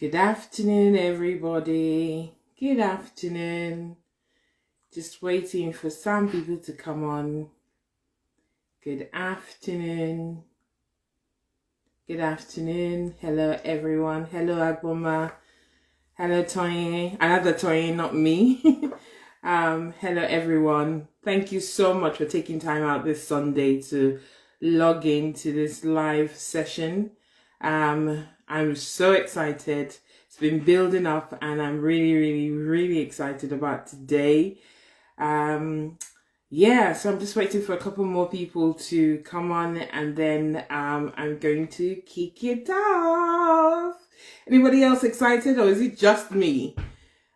Good afternoon, everybody. Good afternoon. Just waiting for some people to come on. Good afternoon. Good afternoon. Hello, everyone. Hello, Agboma. Hello, Toyin. Another Toyin, not me. Hello, everyone. Thank you so much for taking time out this Sunday to log into this live session. I'm so excited. It's been building up and I'm really excited about today. So I'm just waiting for a couple more people to come on and then I'm going to kick it off. Anybody else excited or is it just me?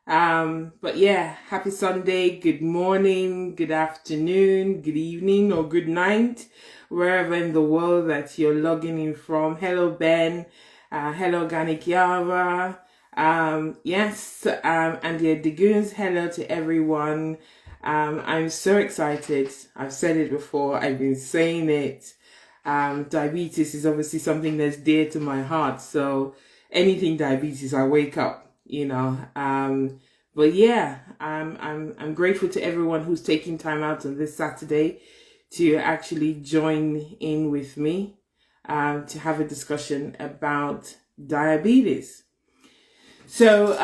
But yeah, happy Sunday, good morning, good afternoon, good evening or good night, wherever in the world that you're logging in from. Hello, Ben. Hello, Organic Yara. And the Digoons, hello to everyone. I'm so excited. I've said it before. I've been saying it. Diabetes is obviously something that's dear to my heart. So anything diabetes, I wake up, But yeah, I'm grateful to everyone who's taking time out on this Saturday to actually join in with me to have a discussion about diabetes. So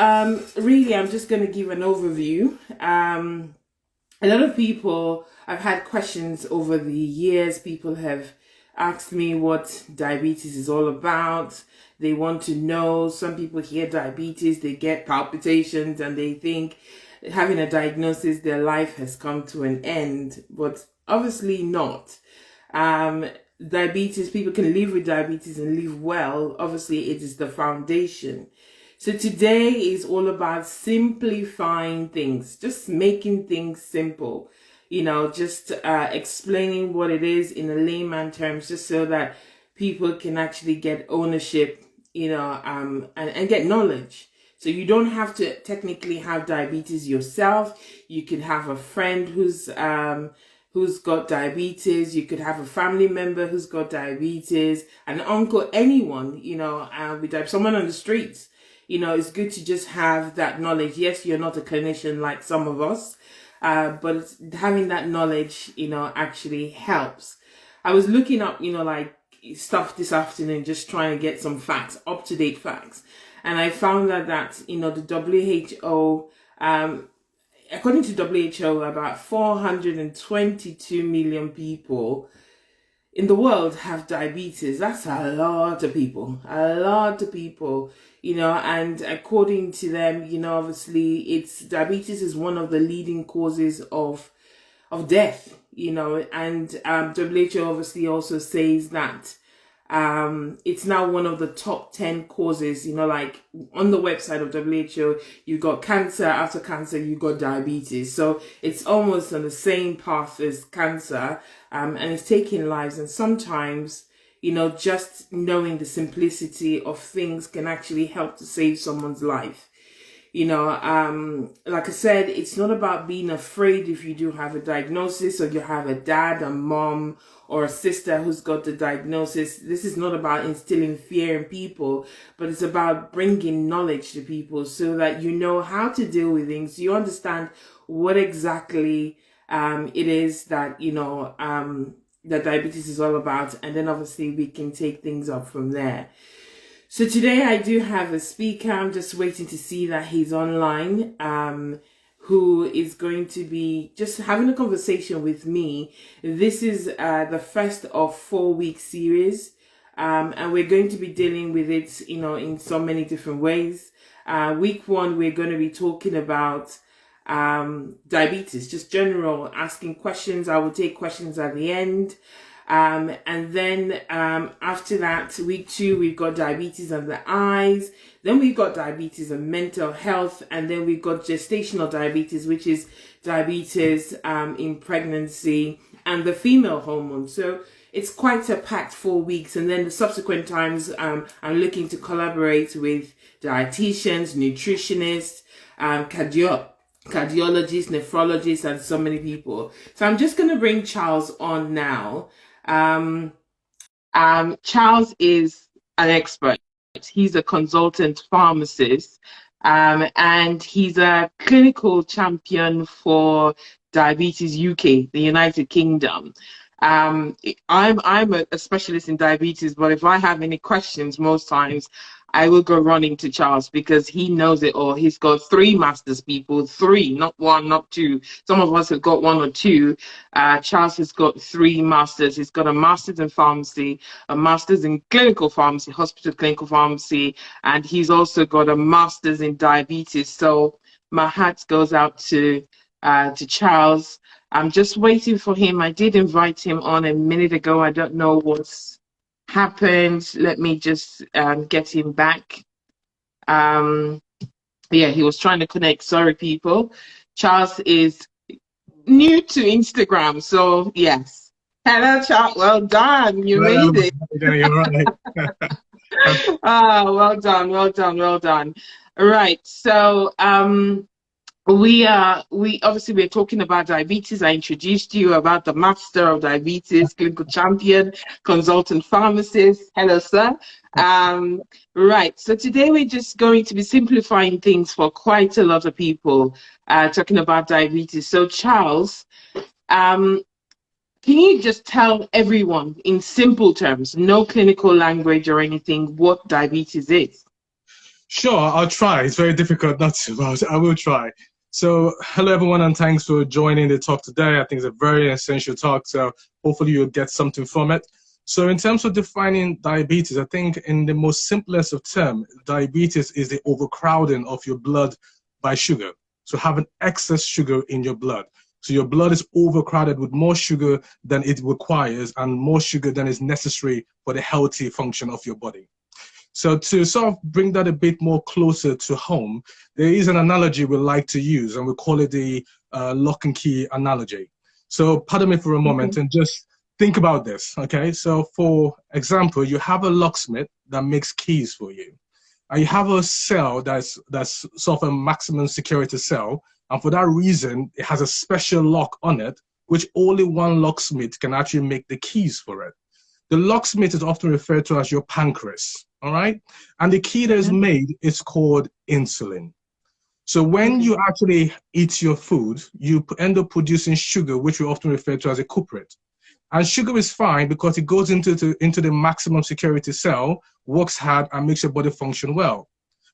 really, I'm just going to give an overview. A lot of people, I've had questions over the years. People have asked me what diabetes is all about. They want to know. Some people hear diabetes, they get palpitations and they think having a diagnosis, their life has come to an end, but obviously not. Diabetes, people can live with diabetes and live well. Obviously, it is the foundation. So today is all about simplifying things, just making things simple, just explaining what it is in a layman terms, just so that people can actually get ownership, and get knowledge. So you don't have to technically have diabetes yourself. You can have a friend who's got diabetes. You could have a family member who's got diabetes, an uncle, anyone, with someone on the streets. It's good to just have that knowledge. Yes, you're not a clinician like some of us, but having that knowledge, actually helps. I was looking up, stuff this afternoon, just trying to get some facts, up-to-date facts. And I found that the WHO, according to WHO, about 422 million people in the world have diabetes. That's a lot of people, and according to them, obviously diabetes is one of the leading causes of death, and WHO obviously also says that it's now one of the top 10 causes, like on the website of WHO, you got cancer, after cancer, you got diabetes. So it's almost on the same path as cancer, and it's taking lives. And sometimes, just knowing the simplicity of things can actually help to save someone's life. Like I said, it's not about being afraid if you do have a diagnosis or you have a dad, a mom, or a sister who's got the diagnosis. This is not about instilling fear in people, but it's about bringing knowledge to people so that you know how to deal with things. You understand what exactly it is that, that diabetes is all about. And then obviously we can take things up from there. So today I do have a speaker. I'm just waiting to see that he's online, who is going to be just having a conversation with me. This is the first of 4-week series, and we're going to be dealing with it, in so many different ways. Week 1, we're going to be talking about diabetes, just general, asking questions. I will take questions at the end. And then after that, week 2, we've got diabetes and the eyes. Then we've got diabetes and mental health. And then we've got gestational diabetes, which is diabetes in pregnancy and the female hormone. So it's quite a packed 4 weeks. And then the subsequent times, I'm looking to collaborate with dietitians, nutritionists, cardiologists, nephrologists, and so many people. So I'm just going to bring Charles on now. Charles is an expert. He's a consultant pharmacist, and he's a clinical champion for Diabetes UK, the United Kingdom. I'm a specialist in diabetes, but if I have any questions, most times I will go running to Charles because he knows it all. He's got three masters, people, three, not one, not two. Some of us have got one or two. Charles has got three masters. He's got a master's in pharmacy, a master's in clinical pharmacy, hospital clinical pharmacy, and he's also got a master's in diabetes. So my hat goes out to Charles. I'm just waiting for him. I did invite him on a minute ago. I don't know what's happened. Let me just get him back. Yeah, he was trying to connect. Sorry, people. Charles is new to Instagram, so yes. Hello, Charles. Well done. You made it. You're right. Ah, well done, well done, well done. Right. So we obviously we're talking about diabetes. I introduced you about the master of diabetes, clinical champion, consultant pharmacist. Hello, sir. Right. So today we're just going to be simplifying things for quite a lot of people, talking about diabetes. So Charles, can you just tell everyone in simple terms, no clinical language or anything, what diabetes is? Sure, I'll try. It's very difficult not to, but I will try. So, hello everyone, and thanks for joining the talk today. I think it's a very essential talk, so hopefully you'll get something from it. So, in terms of defining diabetes, I think in the most simplest of terms, diabetes is the overcrowding of your blood by sugar. So, having excess sugar in your blood. So, your blood is overcrowded with more sugar than it requires and more sugar than is necessary for the healthy function of your body. So to sort of bring that a bit more closer to home, there is an analogy we like to use, and we call it the lock and key analogy. So pardon me for a moment and just think about this, okay? So for example, you have a locksmith that makes keys for you. And you have a cell that's sort of a maximum security cell, and for that reason, it has a special lock on it, which only one locksmith can actually make the keys for it. The locksmith is often referred to as your pancreas, all right? And the key that is made is called insulin. So when you actually eat your food, you end up producing sugar, which we often refer to as a culprit. And sugar is fine because it goes into the maximum security cell, works hard, and makes your body function well.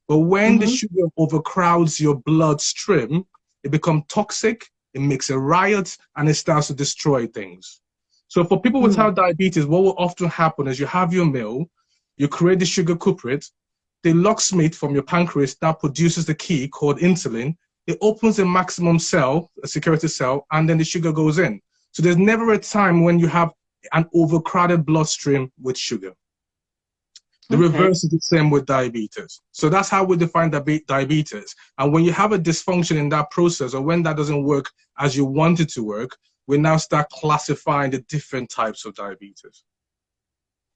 But when the sugar overcrowds your bloodstream, it becomes toxic, it makes a riot, and it starts to destroy things. So for people without diabetes, what will often happen is you have your meal, you create the sugar culprit, the locksmith from your pancreas that produces the key called insulin, it opens the maximum cell, a security cell, and then the sugar goes in. So there's never a time when you have an overcrowded bloodstream with sugar. The reverse is the same with diabetes. So that's how we define diabetes. And when you have a dysfunction in that process, or when that doesn't work as you want it to work, we now start classifying the different types of diabetes.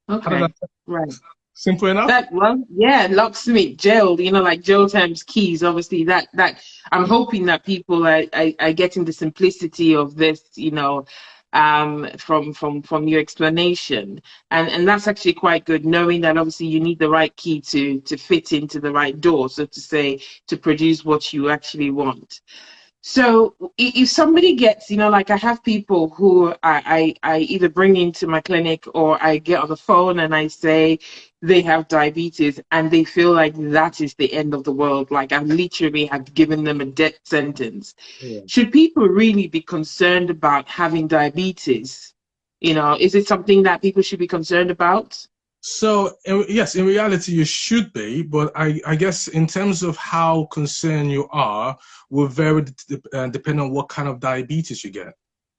Okay, right. Simple enough? Well, yeah, locksmith, jail, like jail times keys, obviously that I'm hoping that people are getting the simplicity of this, from your explanation. And that's actually quite good, knowing that obviously you need the right key to fit into the right door, so to say, to produce what you actually want. So if somebody gets, like I have people who I either bring into my clinic or I get on the phone and I say they have diabetes and they feel like that is the end of the world. Like I literally have given them a death sentence. Yeah. Should people really be concerned about having diabetes? Is it something that people should be concerned about? So, yes, in reality, you should be, but I guess in terms of how concerned you are will vary depending on what kind of diabetes you get.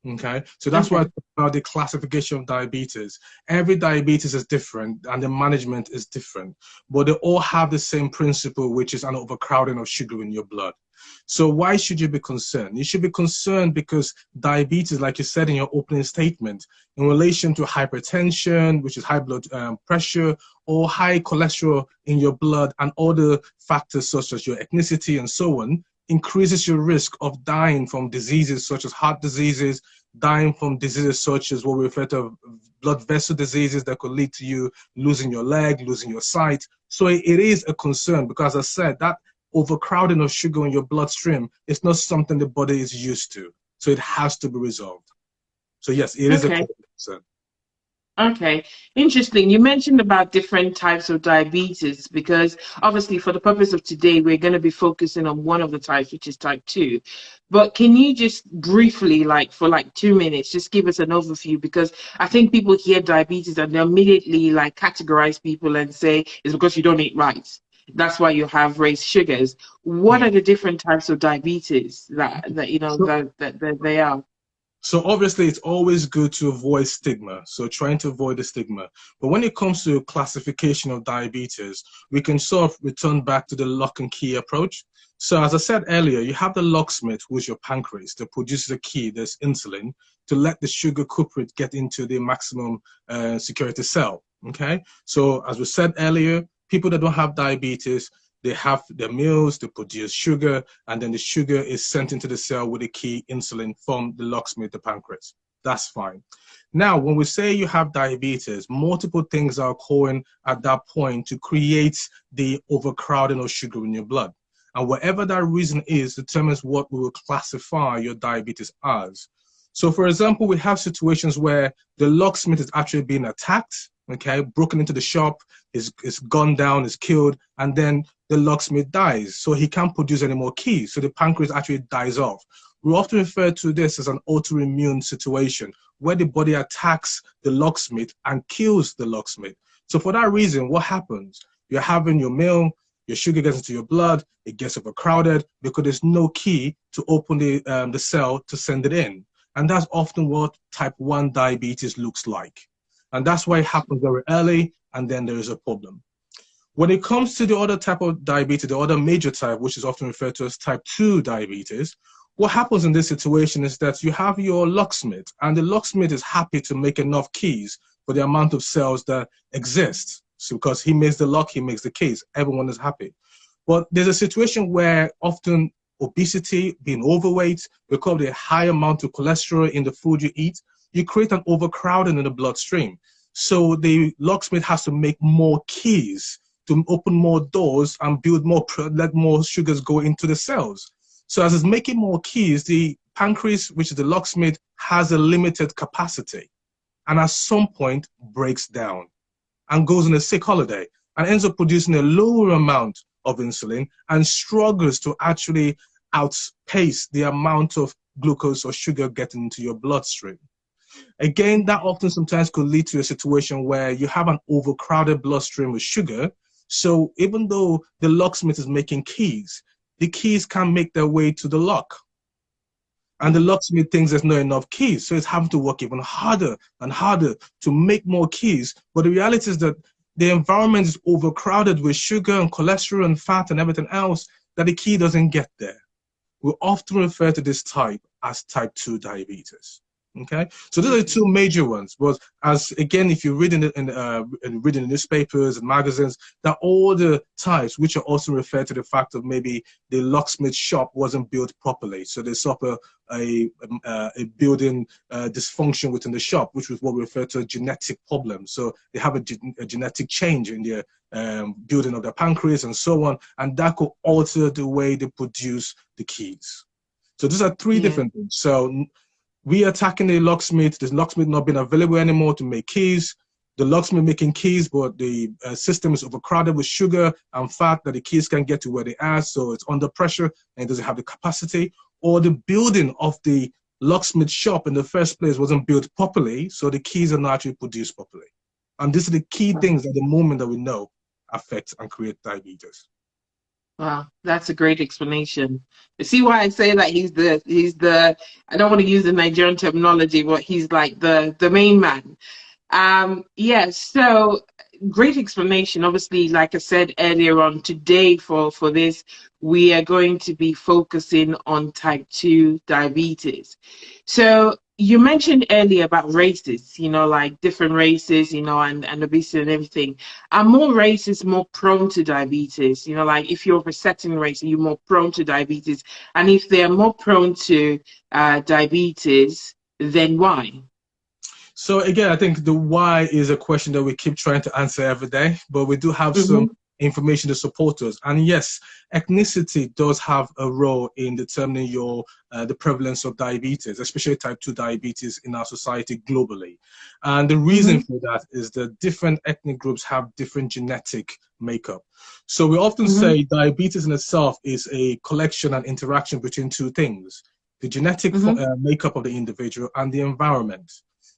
Okay, so that's why I talk about the classification of diabetes. Every diabetes is different and the management is different, but they all have the same principle, which is an overcrowding of sugar in your blood. So why should you be concerned? You should be concerned because diabetes, like you said in your opening statement, in relation to hypertension, which is high blood pressure, or high cholesterol in your blood, and other factors such as your ethnicity and so on, increases your risk of dying from diseases such as heart diseases, dying from diseases such as what we refer to blood vessel diseases that could lead to you losing your leg, losing your sight. So it is a concern because, as I said, that overcrowding of sugar in your bloodstream is not something the body is used to. So it has to be resolved. So yes, it is a Okay. concern. Okay, interesting. You mentioned about different types of diabetes because obviously for the purpose of today, we're going to be focusing on one of the types, which is type 2. But can you just briefly, like for like 2 minutes, just give us an overview? Because I think people hear diabetes and they immediately like categorize people and say it's because you don't eat right. That's why you have raised sugars. What Yeah. are the different types of diabetes that you know So, that they are? So obviously it's always good to avoid stigma. So trying to avoid the stigma. But when it comes to classification of diabetes, we can sort of return back to the lock and key approach. So as I said earlier, you have the locksmith, who's your pancreas, that produces a key, there's insulin, to let the sugar culprit get into the maximum security cell. Okay. So as we said earlier, people that don't have diabetes, they have their meals, they produce sugar, and then the sugar is sent into the cell with the key insulin from the locksmith, the pancreas. That's fine. Now, when we say you have diabetes, multiple things are occurring at that point to create the overcrowding of sugar in your blood. And whatever that reason is determines what we will classify your diabetes as. So, for example, we have situations where the locksmith is actually being attacked, okay, broken into the shop, is gone down, is killed, and then the locksmith dies, so he can't produce any more keys. So the pancreas actually dies off. We often refer to this as an autoimmune situation where the body attacks the locksmith and kills the locksmith. So for that reason, what happens? You're having your meal, your sugar gets into your blood, it gets overcrowded because there's no key to open the cell to send it in. And that's often what type 1 diabetes looks like. And that's why it happens very early, and then there is a problem. When it comes to the other type of diabetes, the other major type, which is often referred to as type 2 diabetes, what happens in this situation is that you have your locksmith, and the locksmith is happy to make enough keys for the amount of cells that exist. So because he makes the lock, he makes the keys, everyone is happy. But there's a situation where often obesity, being overweight, because of the high amount of cholesterol in the food you eat, you create an overcrowding in the bloodstream. So the locksmith has to make more keys to open more doors and build more, let more sugars go into the cells. So as it's making more keys, the pancreas, which is the locksmith, has a limited capacity and at some point breaks down and goes on a sick holiday and ends up producing a lower amount of insulin and struggles to actually outpace the amount of glucose or sugar getting into your bloodstream. Again, that often sometimes could lead to a situation where you have an overcrowded bloodstream with sugar. So even though the locksmith is making keys, the keys can't make their way to the lock. And the locksmith thinks there's not enough keys. So it's having to work even harder and harder to make more keys. But the reality is that the environment is overcrowded with sugar and cholesterol and fat and everything else that the key doesn't get there. We often refer to this type as type 2 diabetes. Okay, so those are the two major ones. But as again, if you read in the newspapers and magazines, that all the types, which are also referred to the fact of maybe the locksmith shop wasn't built properly, so they suffer a building dysfunction within the shop, which was what we refer to as genetic problem. So they have a genetic change in their building of their pancreas and so on, and that could alter the way they produce the keys. So these are three different things. So we attacking the locksmith not being available anymore to make keys, the locksmith making keys, but the system is overcrowded with sugar and fat that the keys can't get to where they are, so it's under pressure and it doesn't have the capacity, or the building of the locksmith shop in the first place wasn't built properly, so the keys are not actually produced properly. And these are the key things at the moment that we know affect and create diabetes. Wow, that's a great explanation. You see why I say that he's the I don't want to use the Nigerian terminology, but he's like the main man. Yes, so great explanation. Obviously, like I said earlier on, today for this, we are going to be focusing on type 2 diabetes. So you mentioned earlier about races, like different races, and obesity and everything. Are more races more prone to diabetes? Like if you're of a certain race, you're more prone to diabetes. And if they're more prone to diabetes, then why? So again, I think the why is a question that we keep trying to answer every day, but we do have some Mm-hmm. information to support us. And yes, ethnicity does have a role in determining your the prevalence of diabetes, especially type 2 diabetes in our society globally. And the reason Mm-hmm. for that is that different ethnic groups have different genetic makeup. So we often Mm-hmm. say diabetes in itself is a collection and interaction between two things: the genetic Mm-hmm. makeup of the individual and the environment.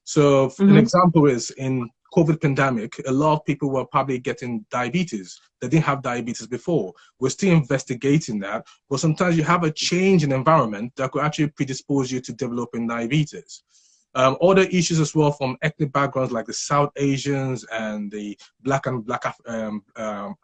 So an Mm-hmm. example is in COVID pandemic, a lot of people were probably getting diabetes. They didn't have diabetes before. We're still investigating that, but sometimes you have a change in environment that could actually predispose you to developing diabetes. Other issues as well from ethnic backgrounds like the South Asians and the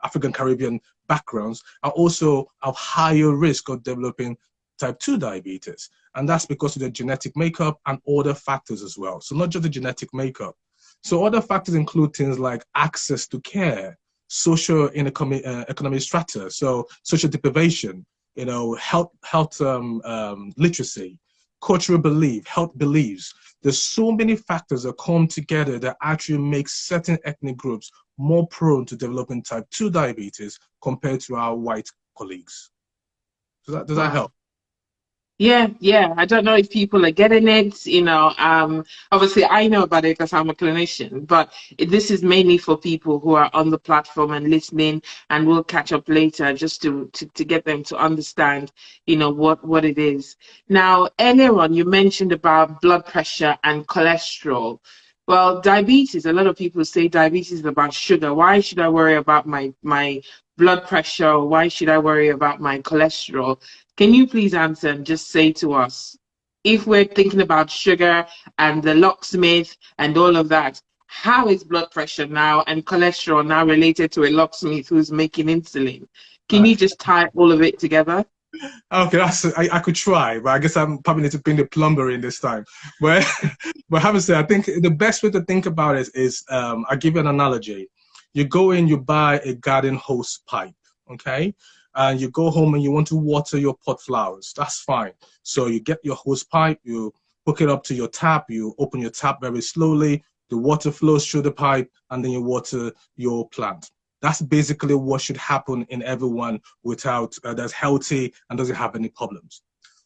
African Caribbean backgrounds are also of higher risk of developing type 2 diabetes. And that's because of the genetic makeup and other factors as well. So not just the genetic makeup. So other factors include things like access to care, social and economic strata, so social deprivation, health literacy, cultural belief, health beliefs. There's so many factors that come together that actually make certain ethnic groups more prone to developing type 2 diabetes compared to our white colleagues. Does that Wow. help? Yeah, yeah. I don't know if people are getting it. Obviously I know about it because I'm a clinician, but this is mainly for people who are on the platform and listening, and we'll catch up later just to get them to understand, what it is. Now, earlier on, you mentioned about blood pressure and cholesterol. Well, diabetes, a lot of people say diabetes is about sugar. Why should I worry about my blood pressure? Or why should I worry about my cholesterol? Can you please answer and just say to us, if we're thinking about sugar and the locksmith and all of that, how is blood pressure now and cholesterol now related to a locksmith who's making insulin? Can Right. you just tie all of it together? Okay, I could try, but I guess I'm probably need to bring the plumber in this time. But but having said, I think the best way to think about it is I'll give you an analogy. You go in, you buy a garden hose pipe, okay? And you go home and you want to water your pot flowers. That's fine. So you get your hose pipe, you hook it up to your tap, you open your tap very slowly, the water flows through the pipe, and then you water your plant. That's basically what should happen in everyone without that's healthy and doesn't have any problems.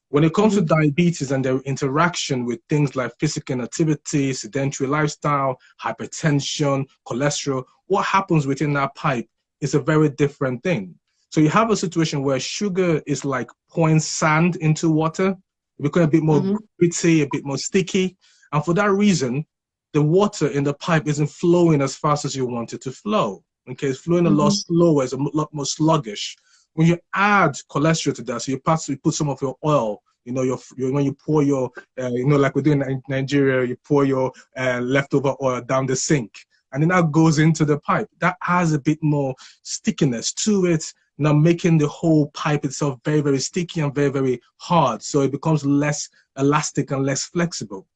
When it comes to Mm-hmm. diabetes and their interaction with things like physical inactivity, sedentary lifestyle, hypertension, cholesterol, what happens within that pipe is a very different thing. So you have a situation where sugar is like pouring sand into water, it becomes a bit more Mm-hmm. gritty, a bit more sticky. And for that reason, the water in the pipe isn't flowing as fast as you want it to flow. Okay, it's flowing a lot Mm-hmm. slower, it's a lot more sluggish. When you add cholesterol to that, so you put some of your oil, when you pour your, like we do in Nigeria, you pour your leftover oil down the sink, and then that goes into the pipe. That adds a bit more stickiness to it, now making the whole pipe itself very, very sticky and very, very hard. So it becomes less elastic and less flexible.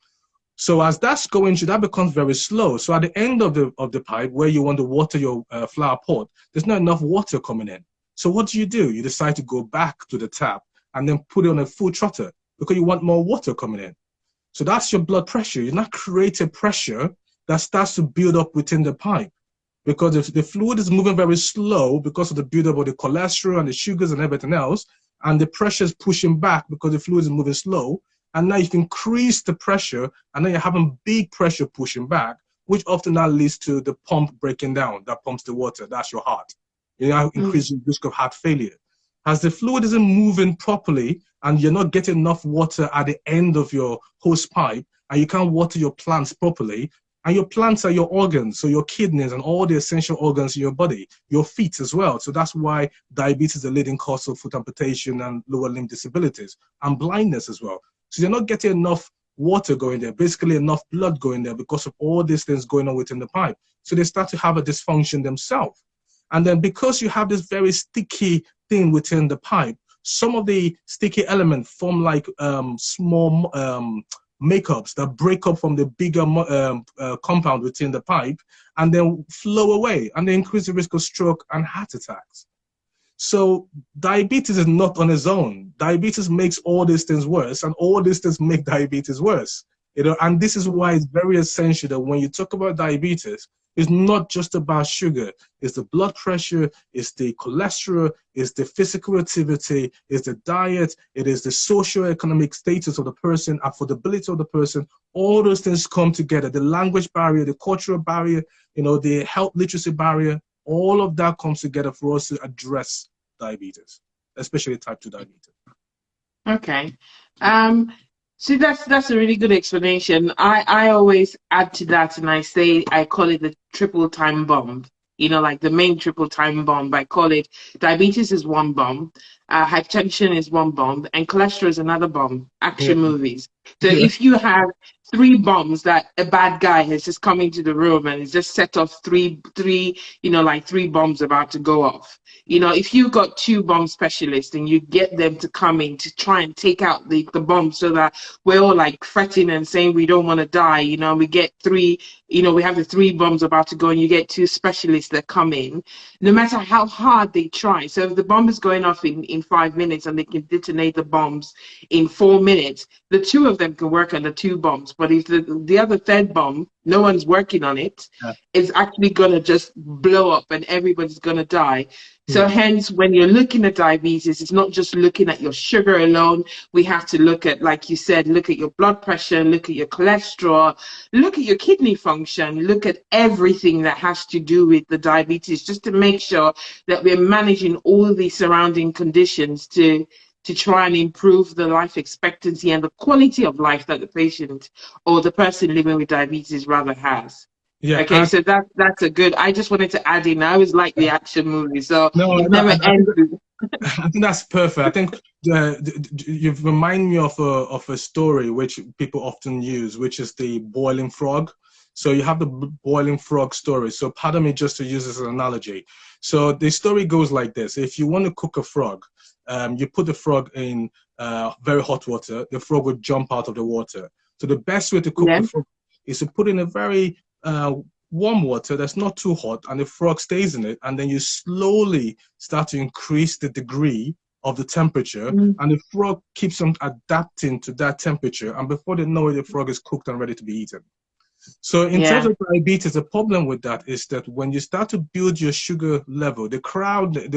So as that's going through, that becomes very slow. So at the end of the pipe, where you want to water your flower pot, there's not enough water coming in. So what do? You decide to go back to the tap and then put it on a full trotter because you want more water coming in. So that's your blood pressure. You not create a pressure that starts to build up within the pipe because if the fluid is moving very slow because of the buildup of the cholesterol and the sugars and everything else, and the pressure is pushing back because the fluid is moving slow, and now you've increased the pressure, and then you're having big pressure pushing back, which often now leads to the pump breaking down that pumps the water. That's your heart. You now increase the risk of heart failure. As the fluid isn't moving properly and you're not getting enough water at the end of your hose pipe, and you can't water your plants properly, and your plants are your organs, so your kidneys and all the essential organs in your body, your feet as well. So that's why diabetes is the leading cause of foot amputation and lower limb disabilities and blindness as well. So you're not getting enough water going there, basically enough blood going there because of all these things going on within the pipe. So they start to have a dysfunction themselves. And then because you have this very sticky thing within the pipe, some of the sticky elements form like small makeups that break up from the bigger compound within the pipe and then flow away and they increase the risk of stroke and heart attacks. So diabetes is not on its own. Diabetes makes all these things worse, and all these things make diabetes worse. You know, and this is why it's very essential that when you talk about diabetes, it's not just about sugar. It's the blood pressure, it's the cholesterol, it's the physical activity, it's the diet, it is the socio-economic status of the person, affordability of the person. All those things come together. The language barrier, the cultural barrier, you know, the health literacy barrier, all of that comes together for us to address diabetes, especially type 2 diabetes. Okay. See, that's a really good explanation. I always add to that, and I call it the triple time bomb. You know, like the main triple time bomb. I call it diabetes is one bomb, hypertension is one bomb, and cholesterol is another bomb. Yeah. Action movies. So Yeah. if you have three bombs that a bad guy has just come into the room and has just set off three, you know, like three bombs about to go off. You know, if you've got two bomb specialists and you get them to come in to try and take out the bomb so that we're all like fretting and saying we don't want to die, you know, we get three, you know, we have the three bombs about to go and you get two specialists that come in, no matter how hard they try. So if the bomb is going off in 5 minutes and they can detonate the bombs in 4 minutes, the two of them can work on the two bombs. But if the other third bomb, no one's working on it, it's actually going to just blow up and everybody's going to die. So hence, when you're looking at diabetes, it's not just looking at your sugar alone. We have to look at, like you said, look at your blood pressure, look at your cholesterol, look at your kidney function, look at everything that has to do with the diabetes, just to make sure that we're managing all the surrounding conditions to try and improve the life expectancy and the quality of life that the patient or the person living with diabetes rather has. Yeah. Okay, so that's a good. I just wanted to add in. I always like the action movie, so No, it no, never ends. I think that's perfect. I think you've reminded me of a story which people often use, which is the boiling frog. So you have the boiling frog story. So pardon me just to use this as an analogy. So the story goes like this. If you want to cook a frog, you put the frog in very hot water, the frog will jump out of the water. So the best way to cook the frog is to put in a very warm water that's not too hot, and the frog stays in it, and then you slowly start to increase the degree of the temperature, and the frog keeps on adapting to that temperature, and before they know it, the frog is cooked and ready to be eaten. So in terms of diabetes, the problem with that is that when you start to build your sugar level, the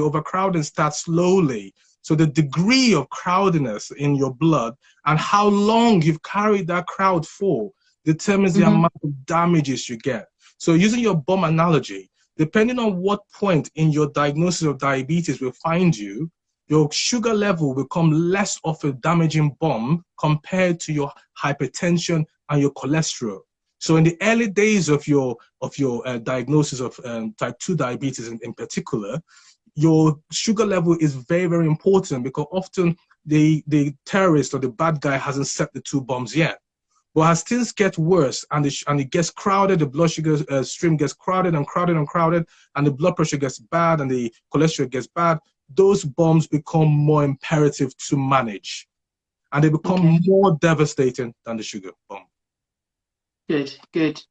overcrowding starts slowly. So the degree of crowdiness in your blood and how long you've carried that crowd for determines the amount of damages you get. So using your bomb analogy, depending on what point in your diagnosis of diabetes will find you, your sugar level will become less of a damaging bomb compared to your hypertension and your cholesterol. So in the early days of your diagnosis of type 2 diabetes in particular, your sugar level is very, very important because often the terrorist or the bad guy hasn't set the two bombs yet. But as things get worse and it gets crowded, the blood sugar stream gets crowded and crowded and crowded, and the blood pressure gets bad and the cholesterol gets bad, those bombs become more imperative to manage. And they become more devastating than the sugar bomb. Good.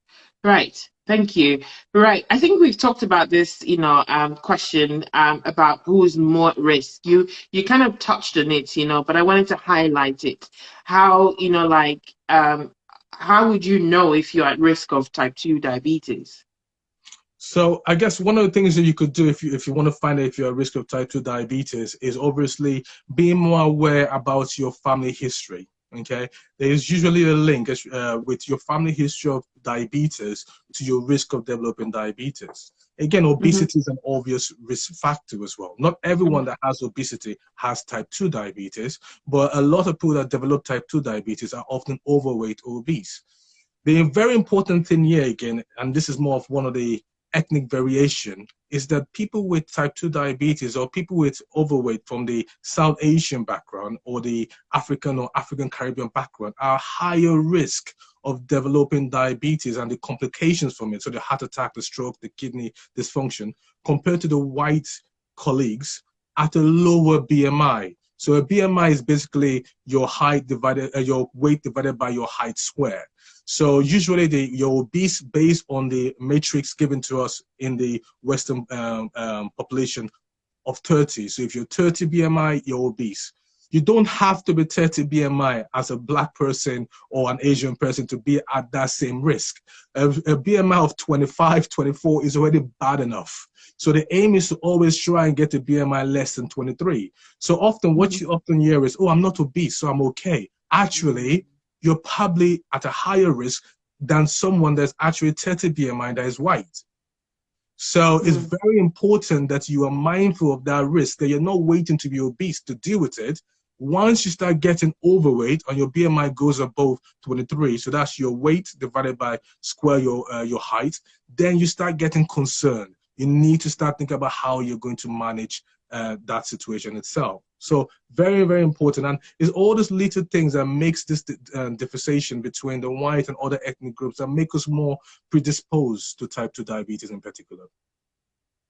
Right. Thank you. Right. I think we've talked about this, you know, question about who's more at risk. You kind of touched on it, you know, but I wanted to highlight it. How, you know, like, how would you know if you're at risk of type 2 diabetes? So I guess one of the things that you could do if you want to find out if you're at risk of type 2 diabetes is obviously being more aware about your family history. Okay, there is usually a link with your family history of diabetes to your risk of developing diabetes. Again, obesity is an obvious risk factor as well. Not everyone that has obesity has type 2 diabetes, but a lot of people that develop type 2 diabetes are often overweight or obese. The very important thing here again, and this is more of one of the ethnic variation, is that people with type 2 diabetes or people with overweight from the South Asian background or the African or African Caribbean background are higher risk of developing diabetes and the complications from it, so the heart attack, the stroke, the kidney dysfunction, compared to the white colleagues at a lower BMI. So a BMI is basically your height divided, your weight divided by your height squared. So usually you're obese based on the matrix given to us in the Western population of 30. So if you're 30 BMI, you're obese. You don't have to be 30 BMI as a Black person or an Asian person to be at that same risk. A BMI of 25, 24 is already bad enough. So the aim is to always try and get a BMI less than 23. So often what you often hear is, oh, I'm not obese, so I'm okay. Actually, you're probably at a higher risk than someone that's actually 30 BMI that is white. So it's very important that you are mindful of that risk, that you're not waiting to be obese to deal with it. Once you start getting overweight and your BMI goes above 23, so that's your weight divided by square your height, then you start getting concerned. You need to start thinking about how you're going to manage that situation itself. So very, very important. And it's all these little things that makes this differentiation between the white and other ethnic groups that make us more predisposed to type 2 diabetes in particular.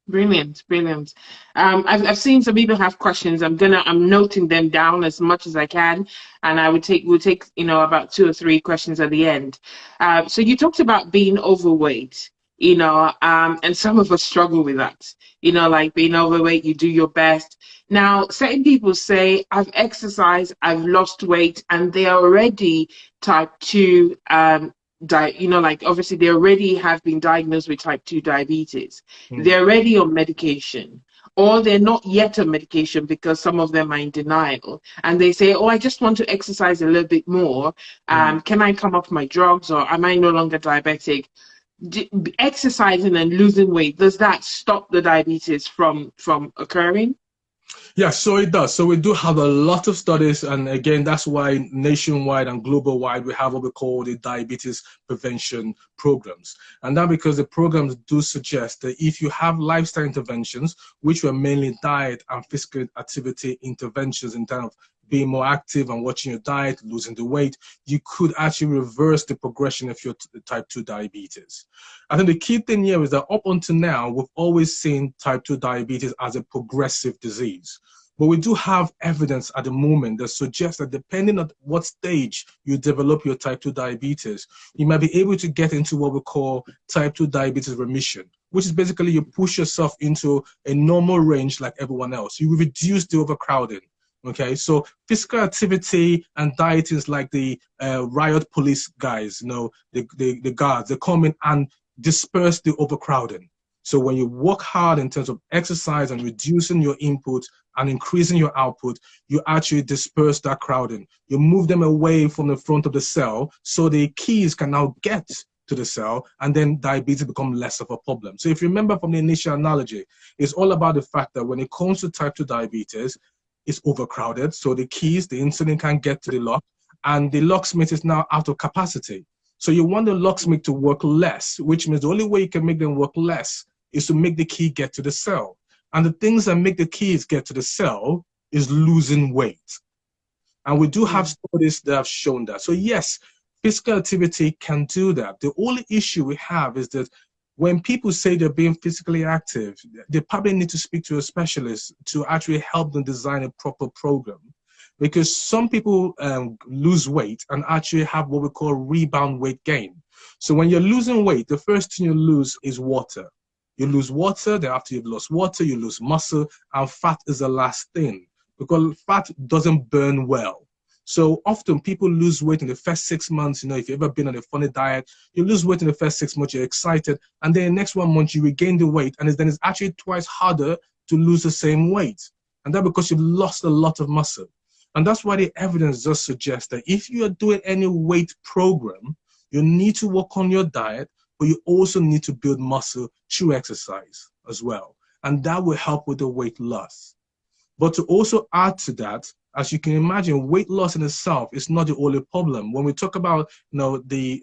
Brilliant, brilliant. I've seen some people have questions. I'm noting them down as much as I can, and we'll take about 2 or 3 questions at the end. So you talked about being overweight, and some of us struggle with that. Like being overweight, you do your best. Now, certain people say, I've exercised, I've lost weight, and they are already type 2 like obviously they already have been diagnosed with type 2 diabetes. They're already on medication, or they're not yet on medication because some of them are in denial, and they say, oh, I just want to exercise a little bit more. Can I come off my drugs, or am I no longer diabetic? Exercising and losing weight, does that stop the diabetes from occurring? Yeah, so it does. So we do have a lot of studies, and again, that's why nationwide and global wide we have what we call the diabetes prevention programs. And that because the programs do suggest that if you have lifestyle interventions, which were mainly diet and physical activity interventions in terms of being more active and watching your diet, losing the weight, you could actually reverse the progression of your type 2 diabetes. I think the key thing here is that up until now, we've always seen type 2 diabetes as a progressive disease. But we do have evidence at the moment that suggests that depending on what stage you develop your type 2 diabetes, you might be able to get into what we call type 2 diabetes remission, which is basically you push yourself into a normal range like everyone else. You reduce the overcrowding. Okay, so physical activity and diet is like the riot police guys, the guards, they come in and disperse the overcrowding. So when you work hard in terms of exercise and reducing your input and increasing your output, you actually disperse that crowding. You move them away from the front of the cell so the keys can now get to the cell, and then diabetes become less of a problem. So if you remember from the initial analogy, it's all about the fact that when it comes to type 2 diabetes, it's overcrowded, so the keys, the insulin can't get to the lock, and the locksmith is now out of capacity. So you want the locksmith to work less, which means the only way you can make them work less is to make the key get to the cell. And the things that make the keys get to the cell is losing weight. And we do have studies that have shown that. So yes, physical activity can do that. The only issue we have is that when people say they're being physically active, they probably need to speak to a specialist to actually help them design a proper program. Because some people lose weight and actually have what we call rebound weight gain. So when you're losing weight, the first thing you lose is water. You lose water, then after you've lost water, you lose muscle, and fat is the last thing, because fat doesn't burn well. So often people lose weight in the first 6 months. If you've ever been on a funny diet, you lose weight in the first 6 months, you're excited, and then the next 1 month you regain the weight, and then it's actually twice harder to lose the same weight. And that's because you've lost a lot of muscle. And that's why the evidence does suggest that if you are doing any weight program, you need to work on your diet, but you also need to build muscle through exercise as well. And that will help with the weight loss. But to also add to that, as you can imagine, weight loss in itself is not the only problem. When we talk about the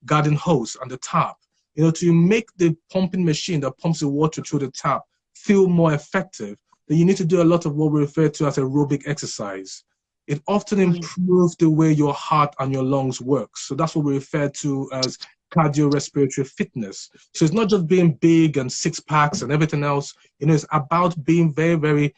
garden hose on the tap, to make the pumping machine that pumps the water through the tap feel more effective, then you need to do a lot of what we refer to as aerobic exercise. It often improves the way your heart and your lungs work. So that's what we refer to as cardiorespiratory fitness. So it's not just being big and 6 packs and everything else. It's about being very, very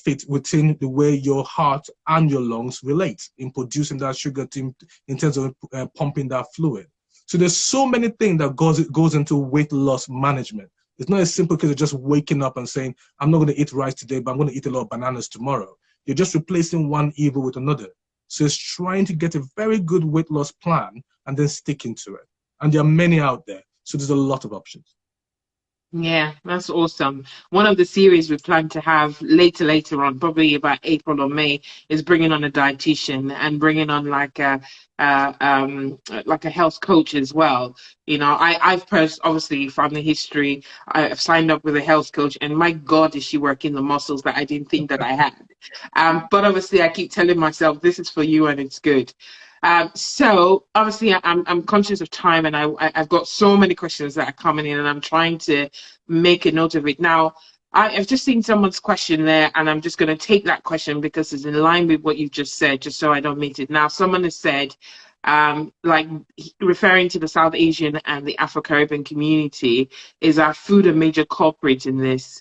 fit within the way your heart and your lungs relate in producing that sugar in terms of pumping that fluid. So there's so many things that goes into weight loss management. It's not as simple because you're just waking up and saying, I'm not going to eat rice today, but I'm going to eat a lot of bananas tomorrow. You're just replacing one evil with another. So it's trying to get a very good weight loss plan and then sticking to it. And there are many out there. So there's a lot of options. Yeah, that's awesome. One of the series we plan to have later on, probably about April or May, is bringing on a dietitian and bringing on like a health coach as well. You know, obviously family history. I've signed up with a health coach, and my God, is she working the muscles that I didn't think that I had. But obviously, I keep telling myself this is for you and it's good. So obviously I'm conscious of time, and I've got so many questions that are coming in, and I'm trying to make a note of it. Now, I've just seen someone's question there, and I'm just going to take that question because it's in line with what you've just said, just so I don't miss it. Now, someone has said, like referring to the South Asian and the Afro-Caribbean community, is our food a major culprit in this?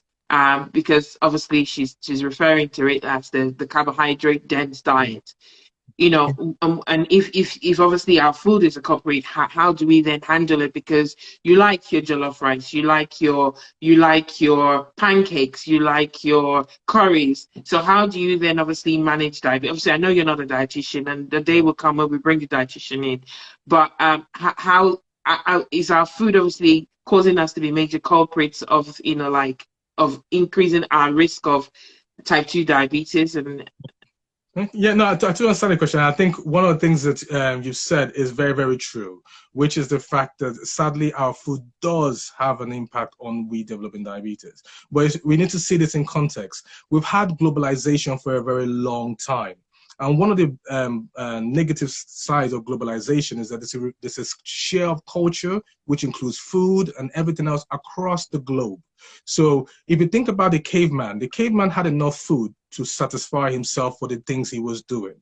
Because obviously she's referring to it as the carbohydrate dense diet. You know, and if obviously our food is a culprit, how do we then handle it? Because you like your jollof rice, you like your pancakes, you like your curries. So how do you then obviously manage diabetes? Obviously, I know you're not a dietitian, and the day will come when we bring the dietitian in. But how is our food obviously causing us to be major culprits of, you know, like of increasing our risk of type 2 diabetes? And Yeah, no, I do understand the question. I think one of the things that you've said is very, very true, which is the fact that sadly our food does have an impact on we developing diabetes. But we need to see this in context. We've had globalization for a very long time. And one of the negative sides of globalization is that there's a share of culture, which includes food and everything else across the globe. So if you think about the caveman had enough food to satisfy himself for the things he was doing.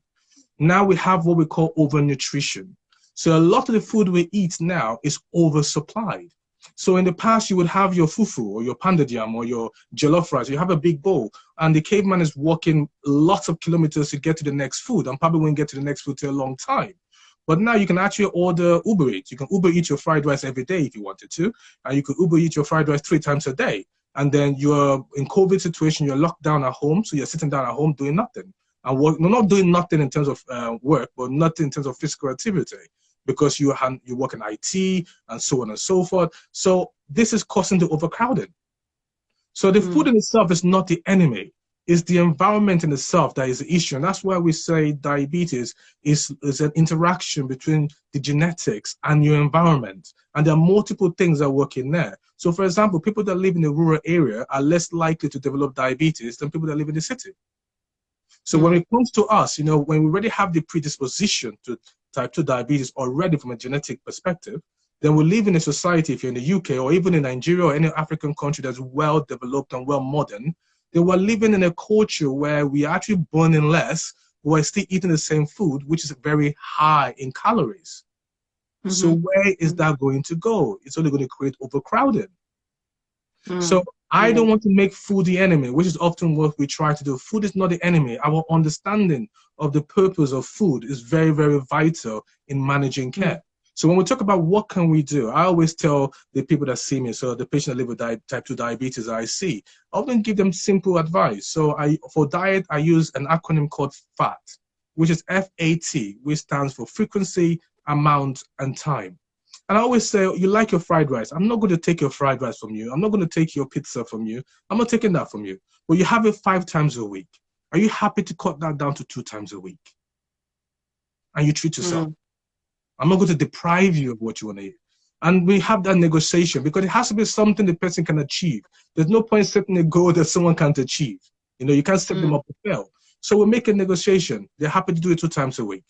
Now we have what we call overnutrition. So a lot of the food we eat now is oversupplied. So in the past, you would have your fufu or your pounded yam or your jollof rice. You have a big bowl, and the caveman is walking lots of kilometers to get to the next food, and probably won't get to the next food for a long time. But now you can actually order Uber Eats. You can Uber eat your fried rice every day if you wanted to, and you could Uber eat your fried rice 3 times a day. And then you're in COVID situation, you're locked down at home, so you're sitting down at home doing nothing. And not doing nothing in terms of work, but nothing in terms of physical activity, because you work in IT and so on and so forth. So this is causing the overcrowding. So the food in itself is not the enemy. It's the environment in itself that is the issue. And that's why we say diabetes is an interaction between the genetics and your environment. And there are multiple things that work in there. So for example, people that live in a rural area are less likely to develop diabetes than people that live in the city. So when it comes to us, you know, when we already have the predisposition to type 2 diabetes already from a genetic perspective, then we live in a society, if you're in the UK or even in Nigeria or any African country that's well developed and well modern, then we're living in a culture where we are actually burning less, but we're still eating the same food, which is very high in calories. So where is that going to go? It's only going to create overcrowding. So I don't want to make food the enemy, which is often what we try to do. Food is not the enemy. Our understanding of the purpose of food is very, very vital in managing care. So when we talk about what can we do, I always tell the people that see me, so the patient that live with type 2 diabetes that I see, I often give them simple advice. So for diet, I use an acronym called FAT, which is FAT, which stands for frequency, amount, and time. And I always say, you like your fried rice. I'm not going to take your fried rice from you. I'm not going to take your pizza from you. I'm not taking that from you. But you have it 5 times a week. Are you happy to cut that down to 2 times a week? And you treat yourself. I'm not going to deprive you of what you want to eat. And we have that negotiation because it has to be something the person can achieve. There's no point setting a goal that someone can't achieve. You know, you can't set them up to fail. So we make a negotiation. They're happy to do it 2 times a week.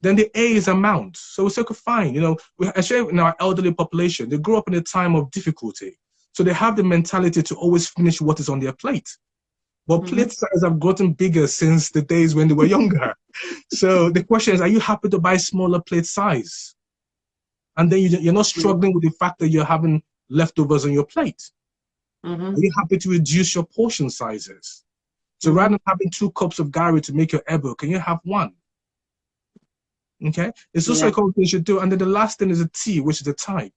Then the A is amount. So we say, okay, fine. You know, especially in our elderly population, they grew up in a time of difficulty. So they have the mentality to always finish what is on their plate. But plate sizes have gotten bigger since the days when they were younger. So the question is, are you happy to buy smaller plate size? And then you're not struggling with the fact that you're having leftovers on your plate. Are you happy to reduce your portion sizes? So rather than having 2 cups of gari to make your ebo, can you have 1? Okay, it's also a conversation you should do. And then the last thing is a T, which is the time.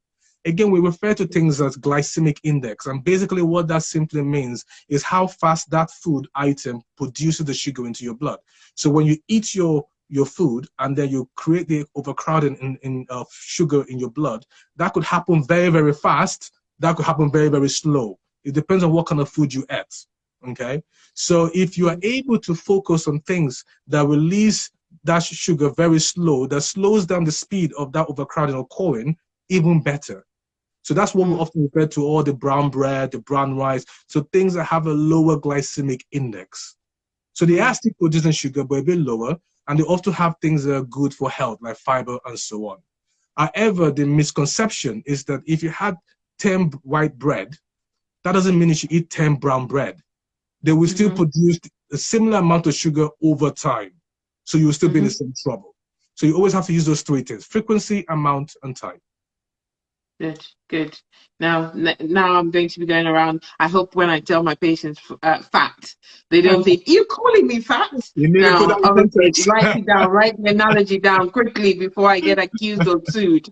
Again, we refer to things as glycemic index. And basically what that simply means is how fast that food item produces the sugar into your blood. So when you eat your food and then you create the overcrowding of sugar in your blood, that could happen very, very fast. That could happen very, very slow. It depends on what kind of food you eat. Okay. So if you are able to focus on things that release that sugar very slow, that slows down the speed of that overcrowding occurring, even better. So that's what we often refer to all the brown bread, the brown rice, so things that have a lower glycemic index. So they are still producing sugar, but a bit lower, and they also have things that are good for health, like fiber and so on. However, the misconception is that if you had 10 white bread, that doesn't mean you should eat 10 brown bread. They will still produce a similar amount of sugar over time. So you'll still be in the same trouble. So you always have to use those three things: frequency, amount, and time. Good, good. Now I'm going to be going around. I hope when I tell my patients fat, they don't think, you're calling me fat? You need to put that in Obviously, context. write it down, write the analogy down quickly before I get accused or sued.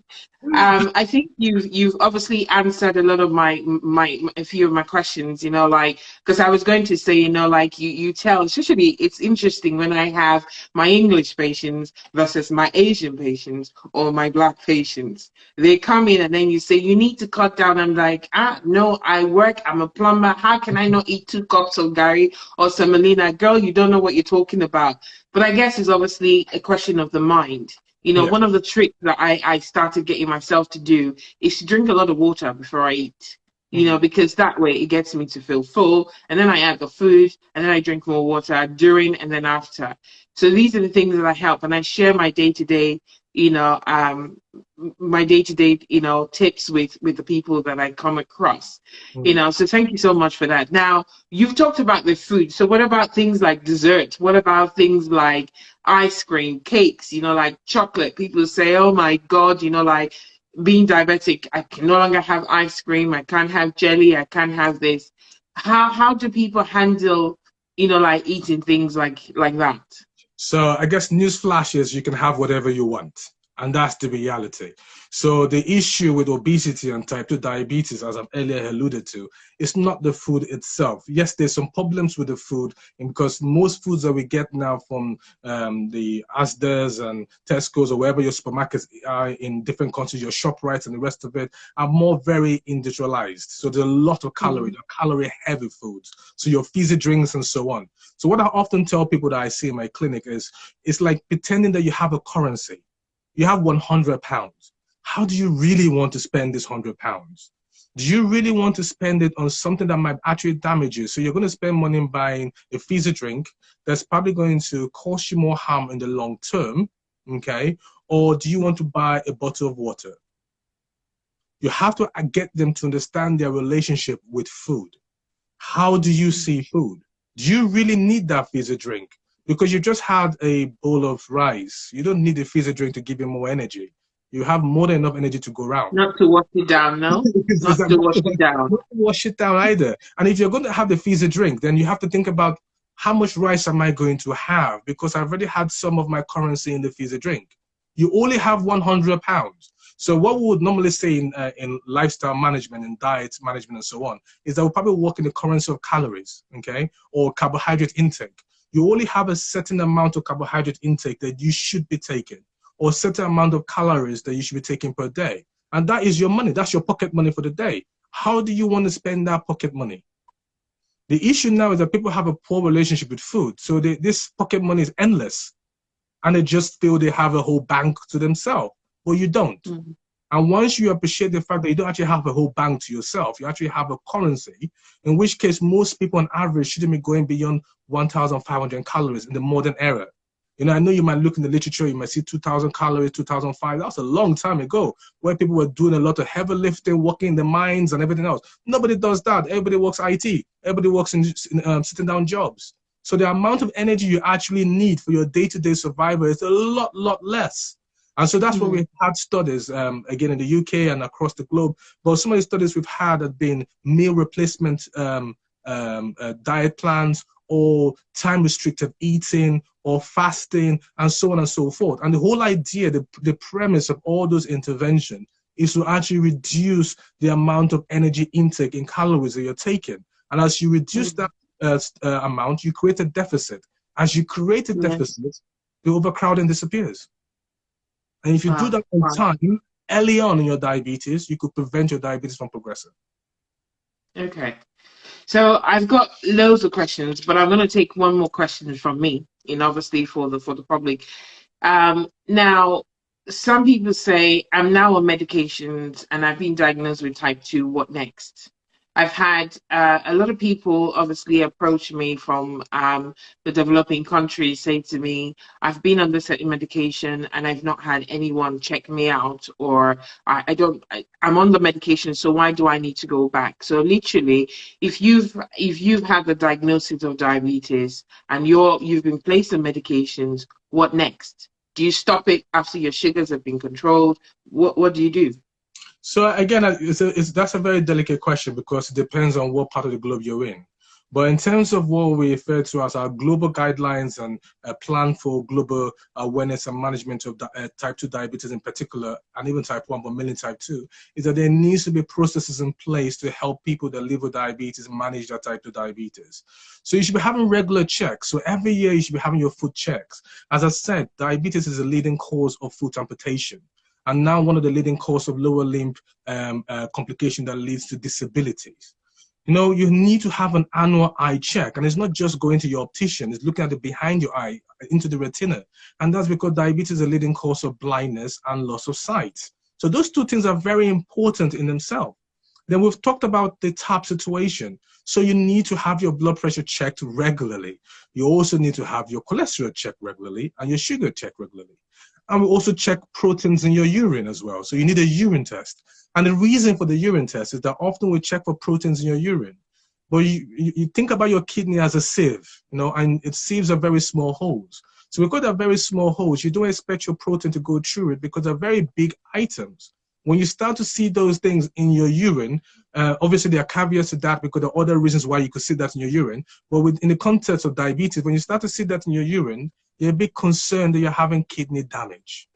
I think you've obviously answered a lot of a few of my questions, you know, like, because I was going to say, you know, like you tell, especially it's interesting when I have my English patients versus my Asian patients or my Black patients. They come in and then you say, you need to cut down. I'm like, no, I work, I'm a plumber. How can I not eat 2 cups of Gary or semolina? Girl, you don't know what you're talking about. But I guess it's obviously a question of the mind. You know, one of the tricks that I started getting myself to do is to drink a lot of water before I eat. You know, because that way it gets me to feel full, and then I add the food, and then I drink more water during and then after. So these are the things that I help, and I share my day-to-day, you know, you know, tips with the people that I come across. You know, so thank you so much for that. Now, you've talked about the food. So what about things like dessert? What about things like ice cream, cakes, you know, like chocolate? People say, oh my God, you know, like, being diabetic, I can no longer have ice cream. I can't have jelly. I can't have this. How do people handle, you know, like eating things like that? So I guess news flashes, you can have whatever you want. And that's the reality. So the issue with obesity and type 2 diabetes, as I've earlier alluded to, is not the food itself. Yes, there's some problems with the food, because most foods that we get now from the Asda's and Tesco's or wherever your supermarkets are in different countries, your ShopRites and the rest of it, are more very industrialized. So there's a lot of calorie-heavy foods. So your fizzy drinks and so on. So what I often tell people that I see in my clinic is, it's like pretending that you have a currency. You have 100 pounds. How do you really want to spend this 100 pounds? Do you really want to spend it on something that might actually damage you? So you're going to spend money buying a fizzy drink that's probably going to cause you more harm in the long term, okay? Or do you want to buy a bottle of water? You have to get them to understand their relationship with food. How do you see food? Do you really need that fizzy drink? Because you just had a bowl of rice. You don't need a fizzy drink to give you more energy. You have more than enough energy to go around. Not to wash it down, no? Not to wash it down. Not to wash it down either. And if you're going to have the fizzy drink, then you have to think about, how much rice am I going to have? Because I've already had some of my currency in the fizzy drink. You only have 100 pounds. So what we would normally say in lifestyle management and diet management and so on, is that we'll probably work in the currency of calories, okay? Or carbohydrate intake. You only have a certain amount of carbohydrate intake that you should be taking, or a certain amount of calories that you should be taking per day. And that is your money. That's your pocket money for the day. How do you want to spend that pocket money? The issue now is that people have a poor relationship with food. So this pocket money is endless. And they just feel they have a whole bank to themselves. But you don't. And once you appreciate the fact that you don't actually have a whole bank to yourself, you actually have a currency, in which case most people on average shouldn't be going beyond 1,500 calories in the modern era. You know, I know you might look in the literature, you might see 2,000 calories, 2005. That was a long time ago, where people were doing a lot of heavy lifting, working in the mines and everything else. Nobody does that. Everybody works IT. Everybody works in sitting down jobs. So the amount of energy you actually need for your day-to-day survival is a lot less. And so that's what we've had studies, again, in the UK and across the globe. But some of the studies we've had have been meal replacement diet plans, or time-restricted eating, or fasting, and so on and so forth. And the whole idea, the premise of all those interventions is to actually reduce the amount of energy intake in calories that you're taking. And as you reduce that amount, you create a deficit. As you create a deficit, the overcrowding disappears. And if you do that on time, early on in your diabetes, you could prevent your diabetes from progressing. Okay. So I've got loads of questions, but I'm going to take one more question from me, and obviously for the public. Now, some people say I'm now on medications and I've been diagnosed with type 2. What next? I've had a lot of people obviously approach me from the developing countries, say to me, I've been on this medication and I've not had anyone check me out, or I'm on the medication, so why do I need to go back? So literally, if you've had the diagnosis of diabetes and you've been placed on medications, what next? Do you stop it after your sugars have been controlled? What do you do? So again, that's a very delicate question because it depends on what part of the globe you're in. But in terms of what we refer to as our global guidelines and a plan for global awareness and management of type 2 diabetes in particular, and even type 1, but mainly type 2, is that there needs to be processes in place to help people that live with diabetes manage their type 2 diabetes. So you should be having regular checks. So every year you should be having your foot checks. As I said, diabetes is a leading cause of foot amputation, and now one of the leading causes of lower limb complication that leads to disabilities. You know, you need to have an annual eye check, and it's not just going to your optician, it's looking at the behind your eye, into the retina. And that's because diabetes is a leading cause of blindness and loss of sight. So those two things are very important in themselves. Then we've talked about the TAP situation. So you need to have your blood pressure checked regularly. You also need to have your cholesterol checked regularly and your sugar checked regularly. And we also check proteins in your urine as well. So you need a urine test. And the reason for the urine test is that often we check for proteins in your urine. But you think about your kidney as a sieve, you know, and its sieves are very small holes. So because they're very small holes, you don't expect your protein to go through it because they're very big items. When you start to see those things in your urine, obviously there are caveats to that because there are other reasons why you could see that in your urine. But in the context of diabetes, when you start to see that in your urine, you're a bit concerned that you're having kidney damage.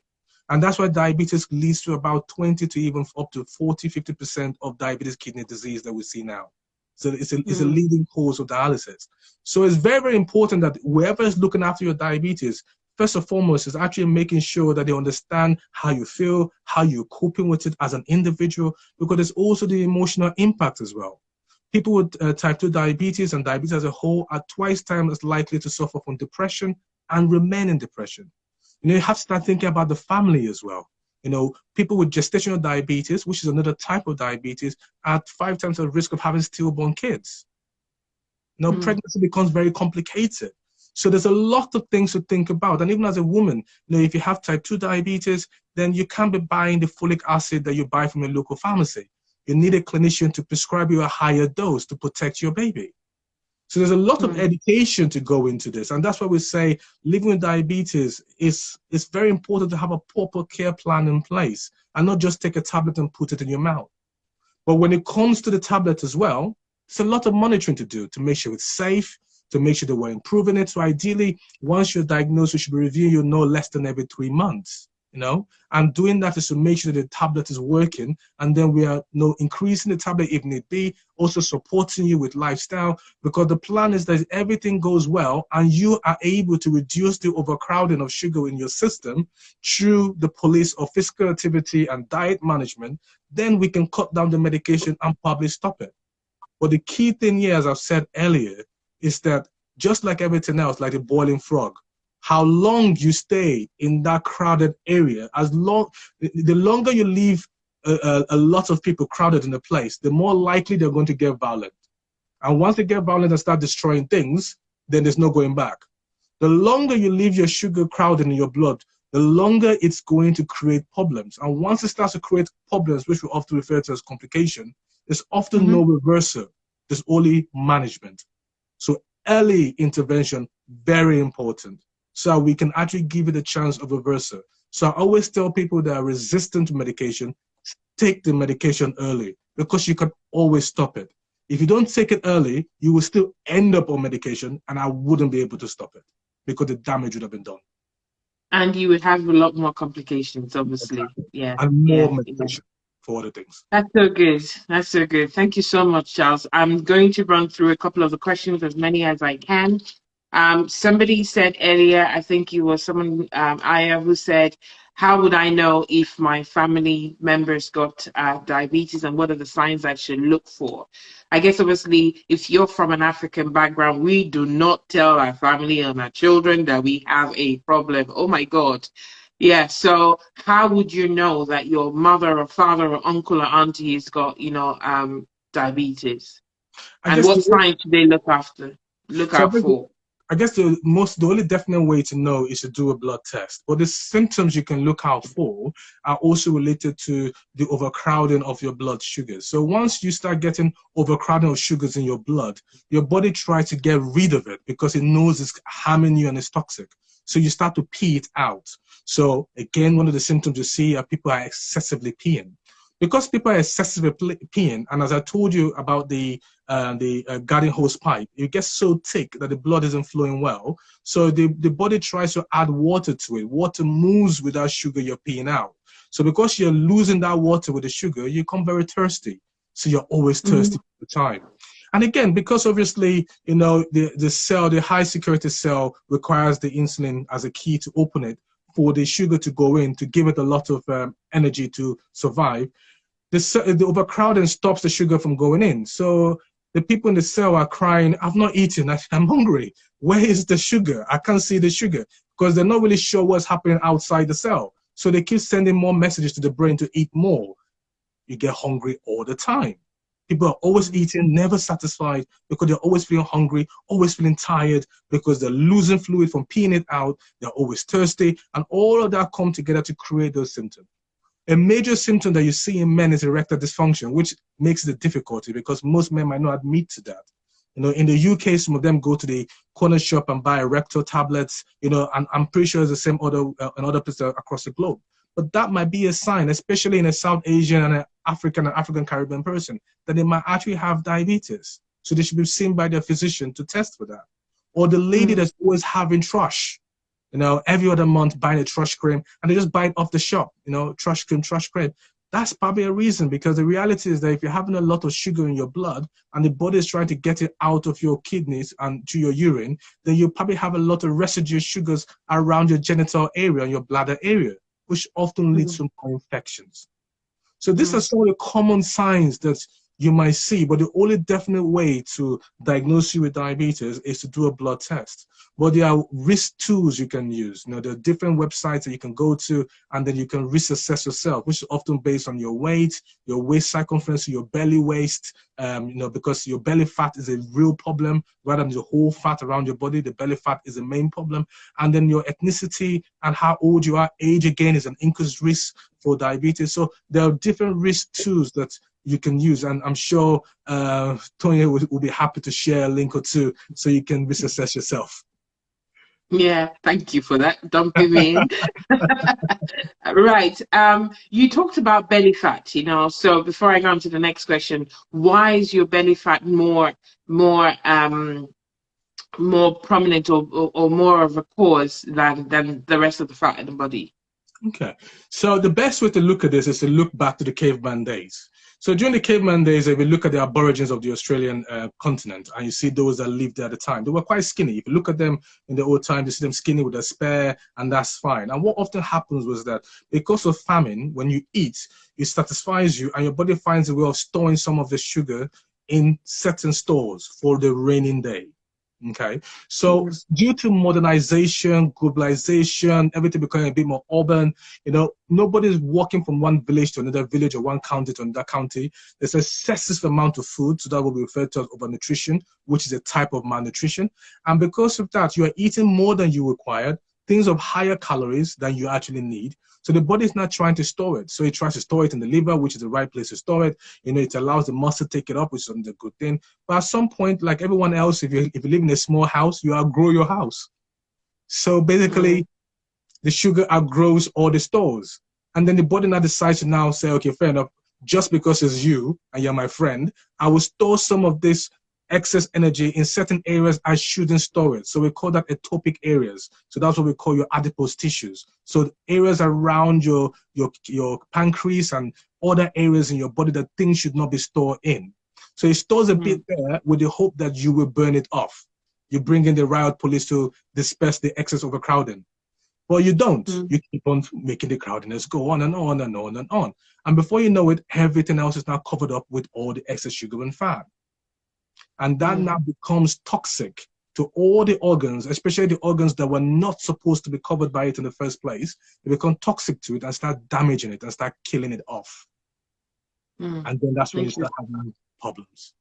And that's why diabetes leads to about 20 to even up to 40, 50% of diabetes kidney disease that we see now. So it's a leading cause of dialysis. So it's very, very important that whoever is looking after your diabetes, first and foremost, is actually making sure that they understand how you feel, how you're coping with it as an individual, because there's also the emotional impact as well. People with type 2 diabetes and diabetes as a whole are twice times as likely to suffer from depression and remain in depression. You know, you have to start thinking about the family as well. You know, people with gestational diabetes, which is another type of diabetes, are 5 times at risk of having stillborn kids. You know, pregnancy becomes very complicated. So there's a lot of things to think about. And even as a woman, you know, if you have type 2 diabetes, then you can't be buying the folic acid that you buy from your local pharmacy. You need a clinician to prescribe you a higher dose to protect your baby. So there's a lot of education to go into this. And that's why we say living with diabetes is very important to have a proper care plan in place and not just take a tablet and put it in your mouth. But when it comes to the tablet as well, it's a lot of monitoring to do to make sure it's safe, to make sure that we're improving it. So ideally, once you're diagnosed, we should be reviewing you no less than every 3 months. You know, and doing that is to make sure that the tablet is working, and then we are increasing the tablet if need be, also supporting you with lifestyle, because the plan is that if everything goes well and you are able to reduce the overcrowding of sugar in your system through the police of physical activity and diet management, then we can cut down the medication and probably stop it. But the key thing here, as I've said earlier, is that just like everything else, like the boiling frog, how long you stay in that crowded area, the longer you leave a lot of people crowded in a place, the more likely they're going to get violent. And once they get violent and start destroying things, then there's no going back. The longer you leave your sugar crowded in your blood, the longer it's going to create problems. And once it starts to create problems, which we often refer to as complication, there's often no reversal. There's only management. So early intervention, very important, so we can actually give it a chance of reversal. So I always tell people that are resistant to medication, take the medication early, because you can always stop it. If you don't take it early, you will still end up on medication, and I wouldn't be able to stop it because the damage would have been done. And you would have a lot more complications, obviously. Exactly. Yeah. And more medication. for other things. That's so good. That's so good. Thank you so much, Charles. I'm going to run through a couple of the questions, as many as I can. Somebody said earlier, I think you were someone, Aya, who said, how would I know if my family members got diabetes, and what are the signs I should look for? I guess obviously, if you're from an African background, we do not tell our family and our children that we have a problem. Oh my God. Yeah, so how would you know that your mother or father or uncle or auntie has got, diabetes? I And guess what signs should they look so. out for? I guess the only definite way to know is to do a blood test. But the symptoms you can look out for are also related to the overcrowding of your blood sugars. So once you start getting overcrowding of sugars in your blood, your body tries to get rid of it because it knows it's harming you and it's toxic. So you start to pee it out. So again, one of the symptoms you see are people are excessively peeing. Because people are excessively peeing, and as I told you about the garden hose pipe, it gets so thick that the blood isn't flowing well. So the body tries to add water to it. Water moves without sugar you're peeing out. So because you're losing that water with the sugar, you become very thirsty. So you're always thirsty all the time. And again, because obviously, the cell, the high security cell requires the insulin as a key to open it for the sugar to go in, to give it a lot of energy to survive. The overcrowding stops the sugar from going in. So the people in the cell are crying, I've not eaten, I'm hungry. Where is the sugar? I can't see the sugar, because they're not really sure what's happening outside the cell. So they keep sending more messages to the brain to eat more. You get hungry all the time. People are always eating, never satisfied, because they're always feeling hungry, always feeling tired, because they're losing fluid from peeing it out. They're always thirsty, and all of that come together to create those symptoms. A major symptom that you see in men is erectile dysfunction, which makes it a difficulty because most men might not admit to that. In the UK, some of them go to the corner shop and buy erectile tablets, and I'm pretty sure it's the same in other places across the globe. But that might be a sign, especially in a South Asian and an African Caribbean person, that they might actually have diabetes. So they should be seen by their physician to test for that. Or the lady that's always having thrush, every other month buying a thrush cream, and they just buy it off the shop, thrush cream. That's probably a reason, because the reality is that if you're having a lot of sugar in your blood and the body is trying to get it out of your kidneys and to your urine, then you probably have a lot of residual sugars around your genital area and your bladder area, which often leads to more infections. So these are some of the common signs that you might see, but the only definite way to diagnose you with diabetes is to do a blood test. But there are risk tools you can use. There are different websites that you can go to, and then you can risk assess yourself, which is often based on your weight, your waist circumference, your belly waist, because your belly fat is a real problem rather than the whole fat around your body. The belly fat is the main problem. And then your ethnicity and how old you are. Age, again, is an increased risk for diabetes. So there are different risk tools that you can use, and I'm sure Tonya will be happy to share a link or two so you can risk assess yourself. Yeah, thank you for that. Dumping me in. Right. You talked about belly fat, so before I go on to the next question, why is your belly fat more prominent or more of a cause than the rest of the fat in the body? Okay, so the best way to look at this is to look back to the caveman days. So during the caveman days, if you look at the aborigines of the Australian continent, and you see those that lived there at the time, they were quite skinny. If you look at them in the old time, you see them skinny with a spare, and that's fine. And what often happens was that because of famine, when you eat, it satisfies you, and your body finds a way of storing some of the sugar in certain stores for the raining day. Okay, so due to modernization, globalization, everything becoming a bit more urban, nobody's walking from one village to another village or one county to another county. There's an excessive amount of food, so that will be referred to as overnutrition, which is a type of malnutrition. And because of that, you are eating more than you required, things of higher calories than you actually need. So the body is not trying to store it. So it tries to store it in the liver, which is the right place to store it. It allows the muscle to take it up, which is a good thing. But at some point, like everyone else, if you live in a small house, you outgrow your house. So basically, the sugar outgrows all the stores. And then the body now decides to now say, okay, fair enough, just because it's you and you're my friend, I will store some of this excess energy in certain areas I shouldn't store it. So we call that ectopic areas. So that's what we call your adipose tissues. So areas around your pancreas and other areas in your body that things should not be stored in. So it stores a bit there with the hope that you will burn it off. You bring in the riot police to disperse the excess overcrowding. Well, you don't. You keep on making the crowdiness go on and on and on and on. And before you know it, everything else is now covered up with all the excess sugar and fat. And that now becomes toxic to all the organs, especially the organs that were not supposed to be covered by it in the first place. They become toxic to it and start damaging it and start killing it off. And then that's when you start having problems.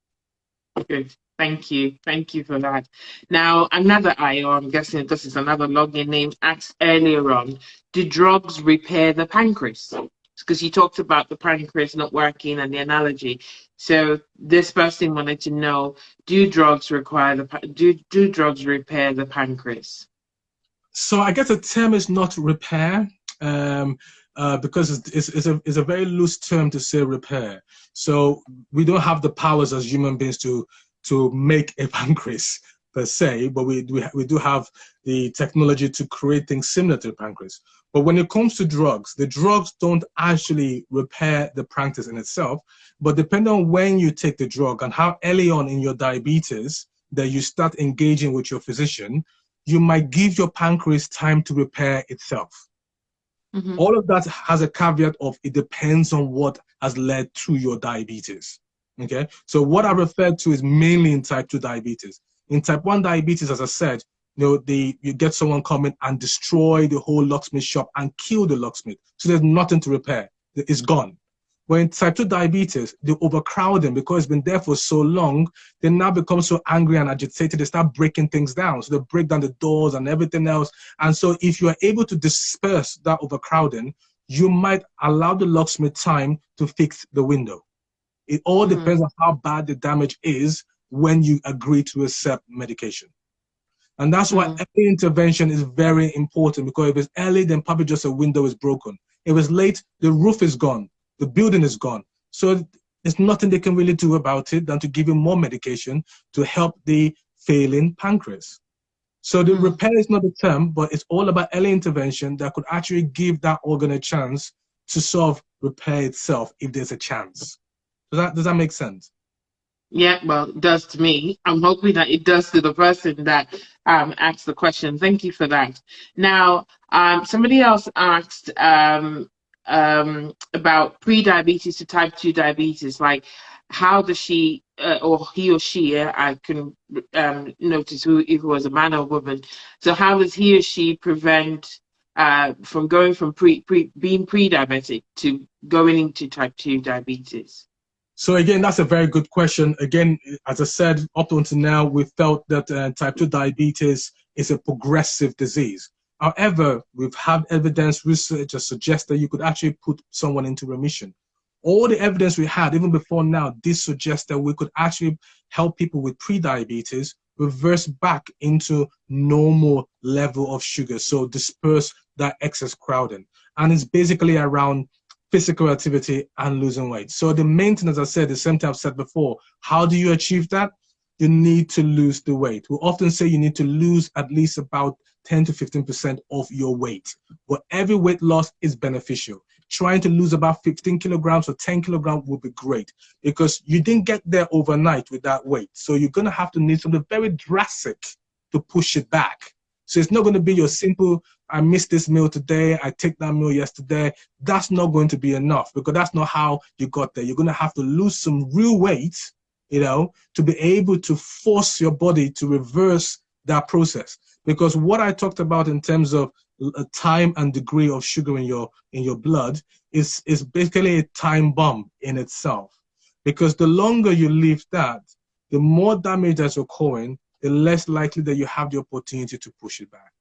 Good. Thank you. Thank you for that. Now, another IO, I'm guessing this is another login name, asked earlier on, do drugs repair the pancreas? Because you talked about the pancreas not working and the analogy. So this person wanted to know, do drugs repair the pancreas? So I guess the term is not repair, because it's a very loose term to say repair. So we don't have the powers as human beings to make a pancreas per se, but we do have the technology to create things similar to the pancreas. But when it comes to drugs, the drugs don't actually repair the pancreas in itself, but depending on when you take the drug and how early on in your diabetes that you start engaging with your physician, you might give your pancreas time to repair itself. All of that has a caveat of it depends on what has led to your diabetes. Okay, so what I referred to is mainly in type 2 diabetes. In type 1 diabetes, as I said, you get someone coming and destroy the whole locksmith shop and kill the locksmith. So there's nothing to repair. It's gone. When type 2 diabetes, the overcrowding, because it's been there for so long, they now become so angry and agitated, they start breaking things down. So they break down the doors and everything else. And so if you are able to disperse that overcrowding, you might allow the locksmith time to fix the window. It all depends on how bad the damage is when you agree to accept medication. And that's why early intervention is very important, because if it's early, then probably just a window is broken. If it's late, the roof is gone. The building is gone. So there's nothing they can really do about it than to give you more medication to help the failing pancreas. So the repair is not the term, but it's all about early intervention that could actually give that organ a chance to sort of repair itself if there's a chance. Does that make sense? Yeah, well, it does to me. I'm hoping that it does to the person that asked the question. Thank you for that. Now, somebody else asked about pre-diabetes to type 2 diabetes. Like, how does she or he or she? I can notice if it was a man or woman. So, how does he or she prevent from going from being pre-diabetic to going into type 2 diabetes? So again, that's a very good question. Again, as I said, up until now, we felt that type 2 diabetes is a progressive disease. However, we've had evidence, research that suggests that you could actually put someone into remission. All the evidence we had, even before now, this suggests that we could actually help people with pre-diabetes reverse back into normal level of sugar. So disperse that excess crowding. And it's basically around physical activity and losing weight. So the main thing, as I said, the same thing I've said before, how do you achieve that? You need to lose the weight. We often say you need to lose at least about 10 to 15% of your weight. But every weight loss is beneficial. Trying to lose about 15 kilograms or 10 kilograms would be great, because you didn't get there overnight with that weight. So you're going to have to need something very drastic to push it back. So it's not going to be your simple, I missed this meal today, I take that meal yesterday. That's not going to be enough, because that's not how you got there. You're going to have to lose some real weight, to be able to force your body to reverse that process. Because what I talked about in terms of time and degree of sugar in your blood is basically a time bomb in itself. Because the longer you leave that, the more damage that's occurring, the less likely that you have the opportunity to push it back.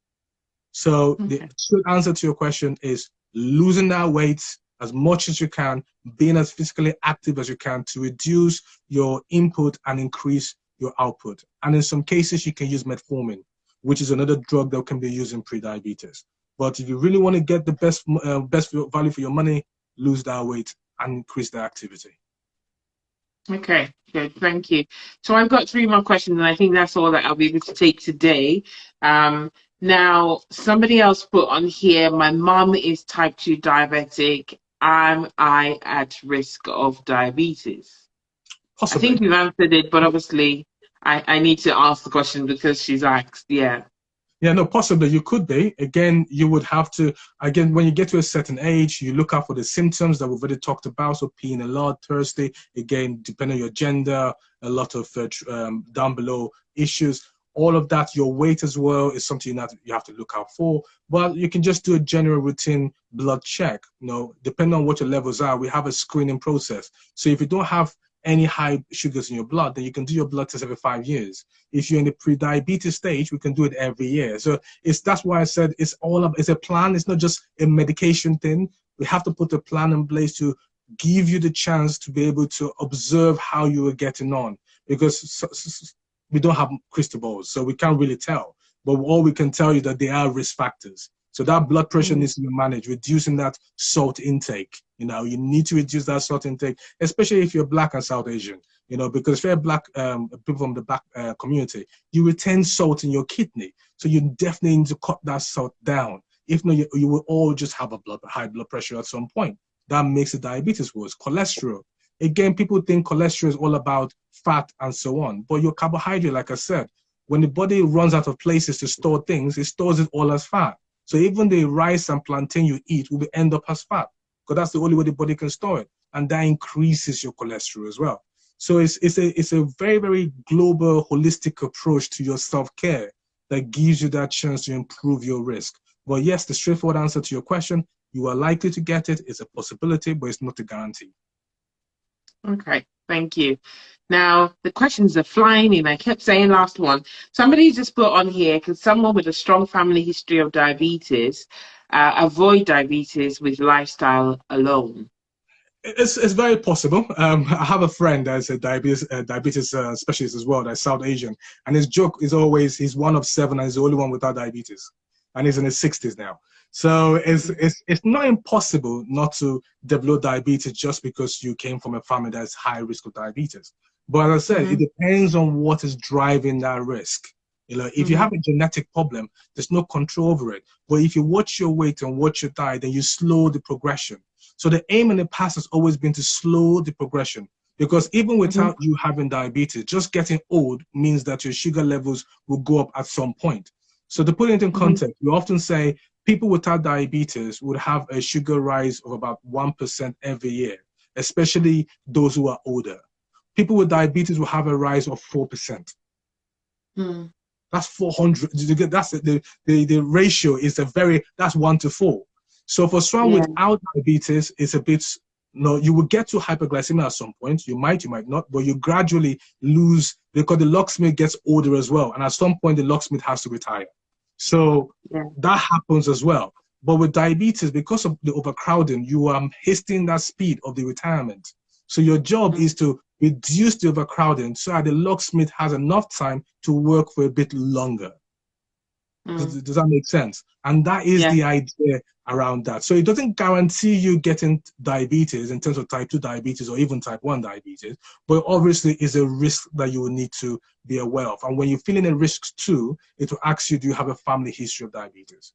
So the short answer to your question is losing that weight as much as you can, being as physically active as you can to reduce your input and increase your output. And in some cases, you can use metformin, which is another drug that can be used in pre-diabetes. But if you really want to get the best value for your money, lose that weight and increase the activity. Okay, good. Thank you. So I've got three more questions, and I think that's all that I'll be able to take today. Um, Now, somebody else put on here, my mom is type 2 diabetic. Am I at risk of diabetes? I think Possibly. you've answered it, but obviously I need to ask the question because she's asked. Yeah. Yeah, no, possibly you could be. Again, you would have to, again, when you get to a certain age, you look out for the symptoms that we've already talked about. So peeing a lot, thirsty, again, depending on your gender, a lot of down below issues. All of that, your weight as well is something that you have to look out for. But you can just do a general routine blood check. You know, depending on what your levels are, we have a screening process. So if you don't have any high sugars in your blood, then you can do your blood test every 5 years. If you're in the pre-diabetes stage, we can do it every year. So that's why I said it's a plan. It's not just a medication thing. We have to put a plan in place to give you the chance to be able to observe how you are getting on, because we don't have crystal balls, so we can't really tell. But all we can tell you that there are risk factors. So that blood pressure Mm. needs to be managed, reducing that salt intake. You know, you need to reduce that salt intake, especially if you're Black and South Asian. You know, because if you're Black, people from the Black community, you retain salt in your kidney. So you definitely need to cut that salt down. If not, you will all just have a high blood pressure at some point. That makes the diabetes worse. Cholesterol. Again, people think cholesterol is all about fat and so on. But your carbohydrate, like I said, when the body runs out of places to store things, it stores it all as fat. So even the rice and plantain you eat will end up as fat, because that's the only way the body can store it. And that increases your cholesterol as well. So it's a very, very global, holistic approach to your self-care that gives you that chance to improve your risk. But yes, the straightforward answer to your question, you are likely to get it. It's a possibility, but it's not a guarantee. Okay, thank you. Now, the questions are flying in. I kept saying last one. Somebody just put on here, can someone with a strong family history of diabetes avoid diabetes with lifestyle alone? It's very possible. I have a friend that's a diabetes specialist as well, that's South Asian, and his joke is always he's one of seven and he's the only one without diabetes, and he's in his 60s now. So it's not impossible not to develop diabetes just because you came from a family that's high risk of diabetes. But as I said, it Mm-hmm. depends on what is driving that risk. You know, if you Mm-hmm. have a genetic problem, there's no control over it. But if you watch your weight and watch your diet, then you slow the progression. So the aim in the past has always been to slow the progression, because even Mm-hmm. without you having diabetes, just getting old means that your sugar levels will go up at some point. So to put it in Mm-hmm. context, we often say people without diabetes would have a sugar rise of about 1% every year, especially those who are older. People with diabetes will have a rise of 4%. Mm-hmm. That's 400. That's the ratio is that's 1 to 4. So for someone Yeah. without diabetes, it's a bit, no, you will get to hyperglycemia at some point. You might not, but you gradually lose, because the locksmith gets older as well. And at some point, the locksmith has to retire. So Yeah. that happens as well. But with diabetes, because of the overcrowding, you are hastening that speed of the retirement. So your job Mm-hmm. is to reduce the overcrowding so that the locksmith has enough time to work for a bit longer. Does that make sense? And that is Yeah. the idea around that. So it doesn't guarantee you getting diabetes in terms of type 2 diabetes or even type 1 diabetes, but obviously is a risk that you will need to be aware of. And when you're feeling a risk too, it will ask you, do you have a family history of diabetes?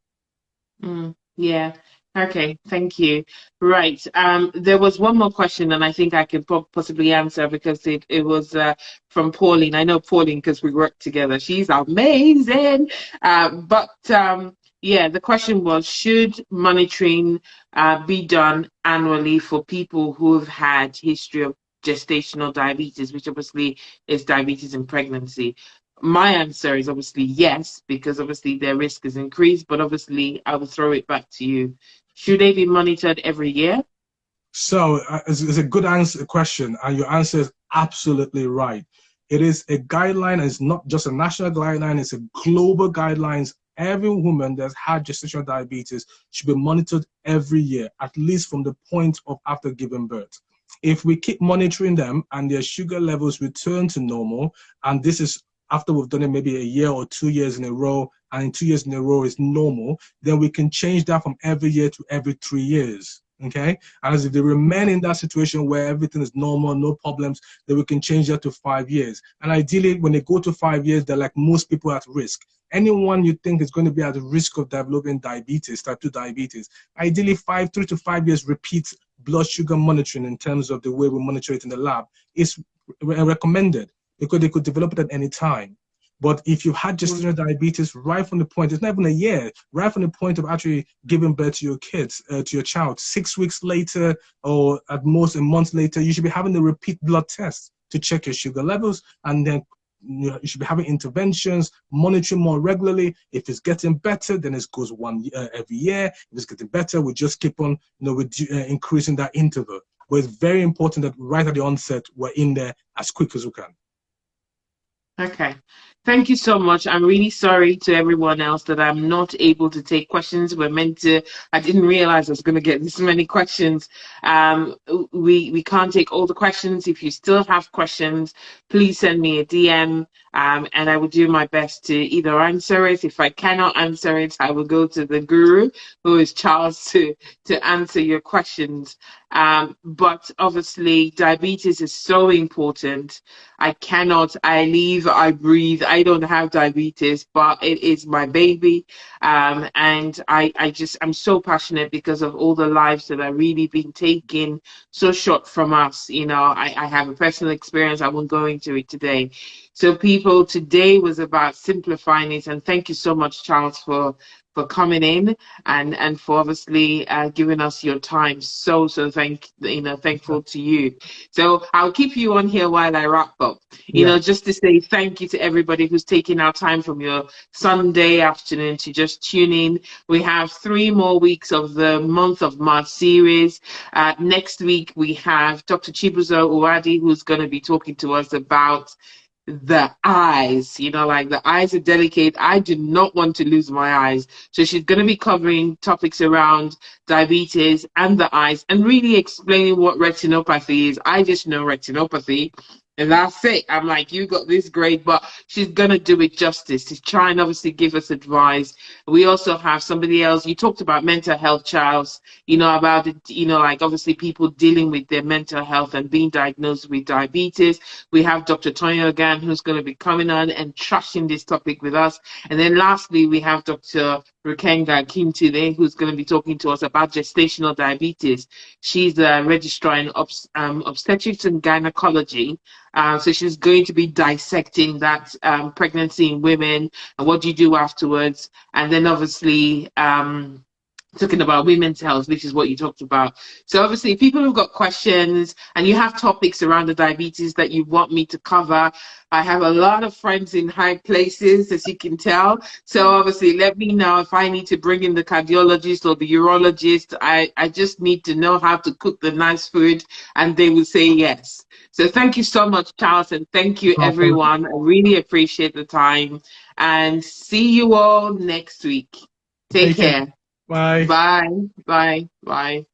Yeah. Okay. Thank you. Right. There was one more question, and I think I could possibly answer because it was from Pauline. I know Pauline because we work together. She's amazing. Yeah, the question was, should monitoring be done annually for people who have had history of gestational diabetes, which obviously is diabetes in pregnancy? My answer is obviously yes, because obviously their risk is increased, but obviously I will throw it back to you. Should they be monitored every year? So it's a good question, and your answer is absolutely right. It is a guideline, and it's not just a national guideline, it's a global guidelines. Every woman that's had gestational diabetes should be monitored every year, at least from the point of after giving birth. If we keep monitoring them and their sugar levels return to normal, and this is after we've done it maybe a year or 2 years in a row, and in 2 years in a row is normal, then we can change that from every year to every 3 years. Okay, and as if they remain in that situation where everything is normal, no problems, then we can change that to 5 years. And ideally, when they go to 5 years, they're like most people at risk. Anyone you think is going to be at risk of developing diabetes, type 2 diabetes, ideally 3 to 5 years repeat blood sugar monitoring in terms of the way we monitor it in the lab is recommended, because they could develop it at any time. But if you had gestational diabetes right from the point, it's not even a year, right from the point of actually giving birth to your kids, to your child, 6 weeks later, or at most a month later, you should be having a repeat blood test to check your sugar levels. And then you should be having interventions, monitoring more regularly. If it's getting better, then it goes every year. If it's getting better, we just keep on, increasing that interval. But it's very important that right at the onset, we're in there as quick as we can. Okay. Thank you so much. I'm really sorry to everyone else that I'm not able to take questions. I didn't realize I was going to get this many questions. We can't take all the questions. If you still have questions, please send me a DM, and I will do my best to either answer it. If I cannot answer it, I will go to the guru, who is Charles, to answer your questions. But obviously, diabetes is so important. I live, I breathe. I don't have diabetes, but it is my baby. And I'm so passionate because of all the lives that are really being taken so short from us. I have a personal experience. I won't go into it today. So people, today was about simplifying it. And thank you so much, Charles, for coming in and for obviously giving us your time. So thankful to you. So I'll keep you on here while I wrap up. Just to say thank you to everybody who's taking our time from your Sunday afternoon to just tune in. We have 3 more weeks of the month of March series. Next week we have Dr. Chibuzo Uwadi, who's going to be talking to us about the eyes. Like, the eyes are delicate. I do not want to lose my eyes. So she's going to be covering topics around diabetes and the eyes, and really explaining what retinopathy is. I just know retinopathy, and that's it. I'm like, you got this great, but she's going to do it justice to try and obviously give us advice. We also have somebody else. You talked about mental health, Charles, about it, like obviously people dealing with their mental health and being diagnosed with diabetes. We have Dr. Tonya Ogan, who's going to be coming on and trashing this topic with us. And then lastly, we have Dr. Rukenga Kimtile, who's going to be talking to us about gestational diabetes. She's a registrar in obstetrics and gynecology. So she's going to be dissecting that pregnancy in women and what do you do afterwards. And then obviously talking about women's health, which is what you talked about. So obviously, people who've got questions and you have topics around the diabetes that you want me to cover, I have a lot of friends in high places, as you can tell. So obviously, let me know if I need to bring in the cardiologist or the urologist. I just need to know how to cook the nice food, and they will say yes. So thank you so much, Charles, and thank you, everyone. I really appreciate the time, and see you all next week. Take care. Bye. Bye. Bye. Bye.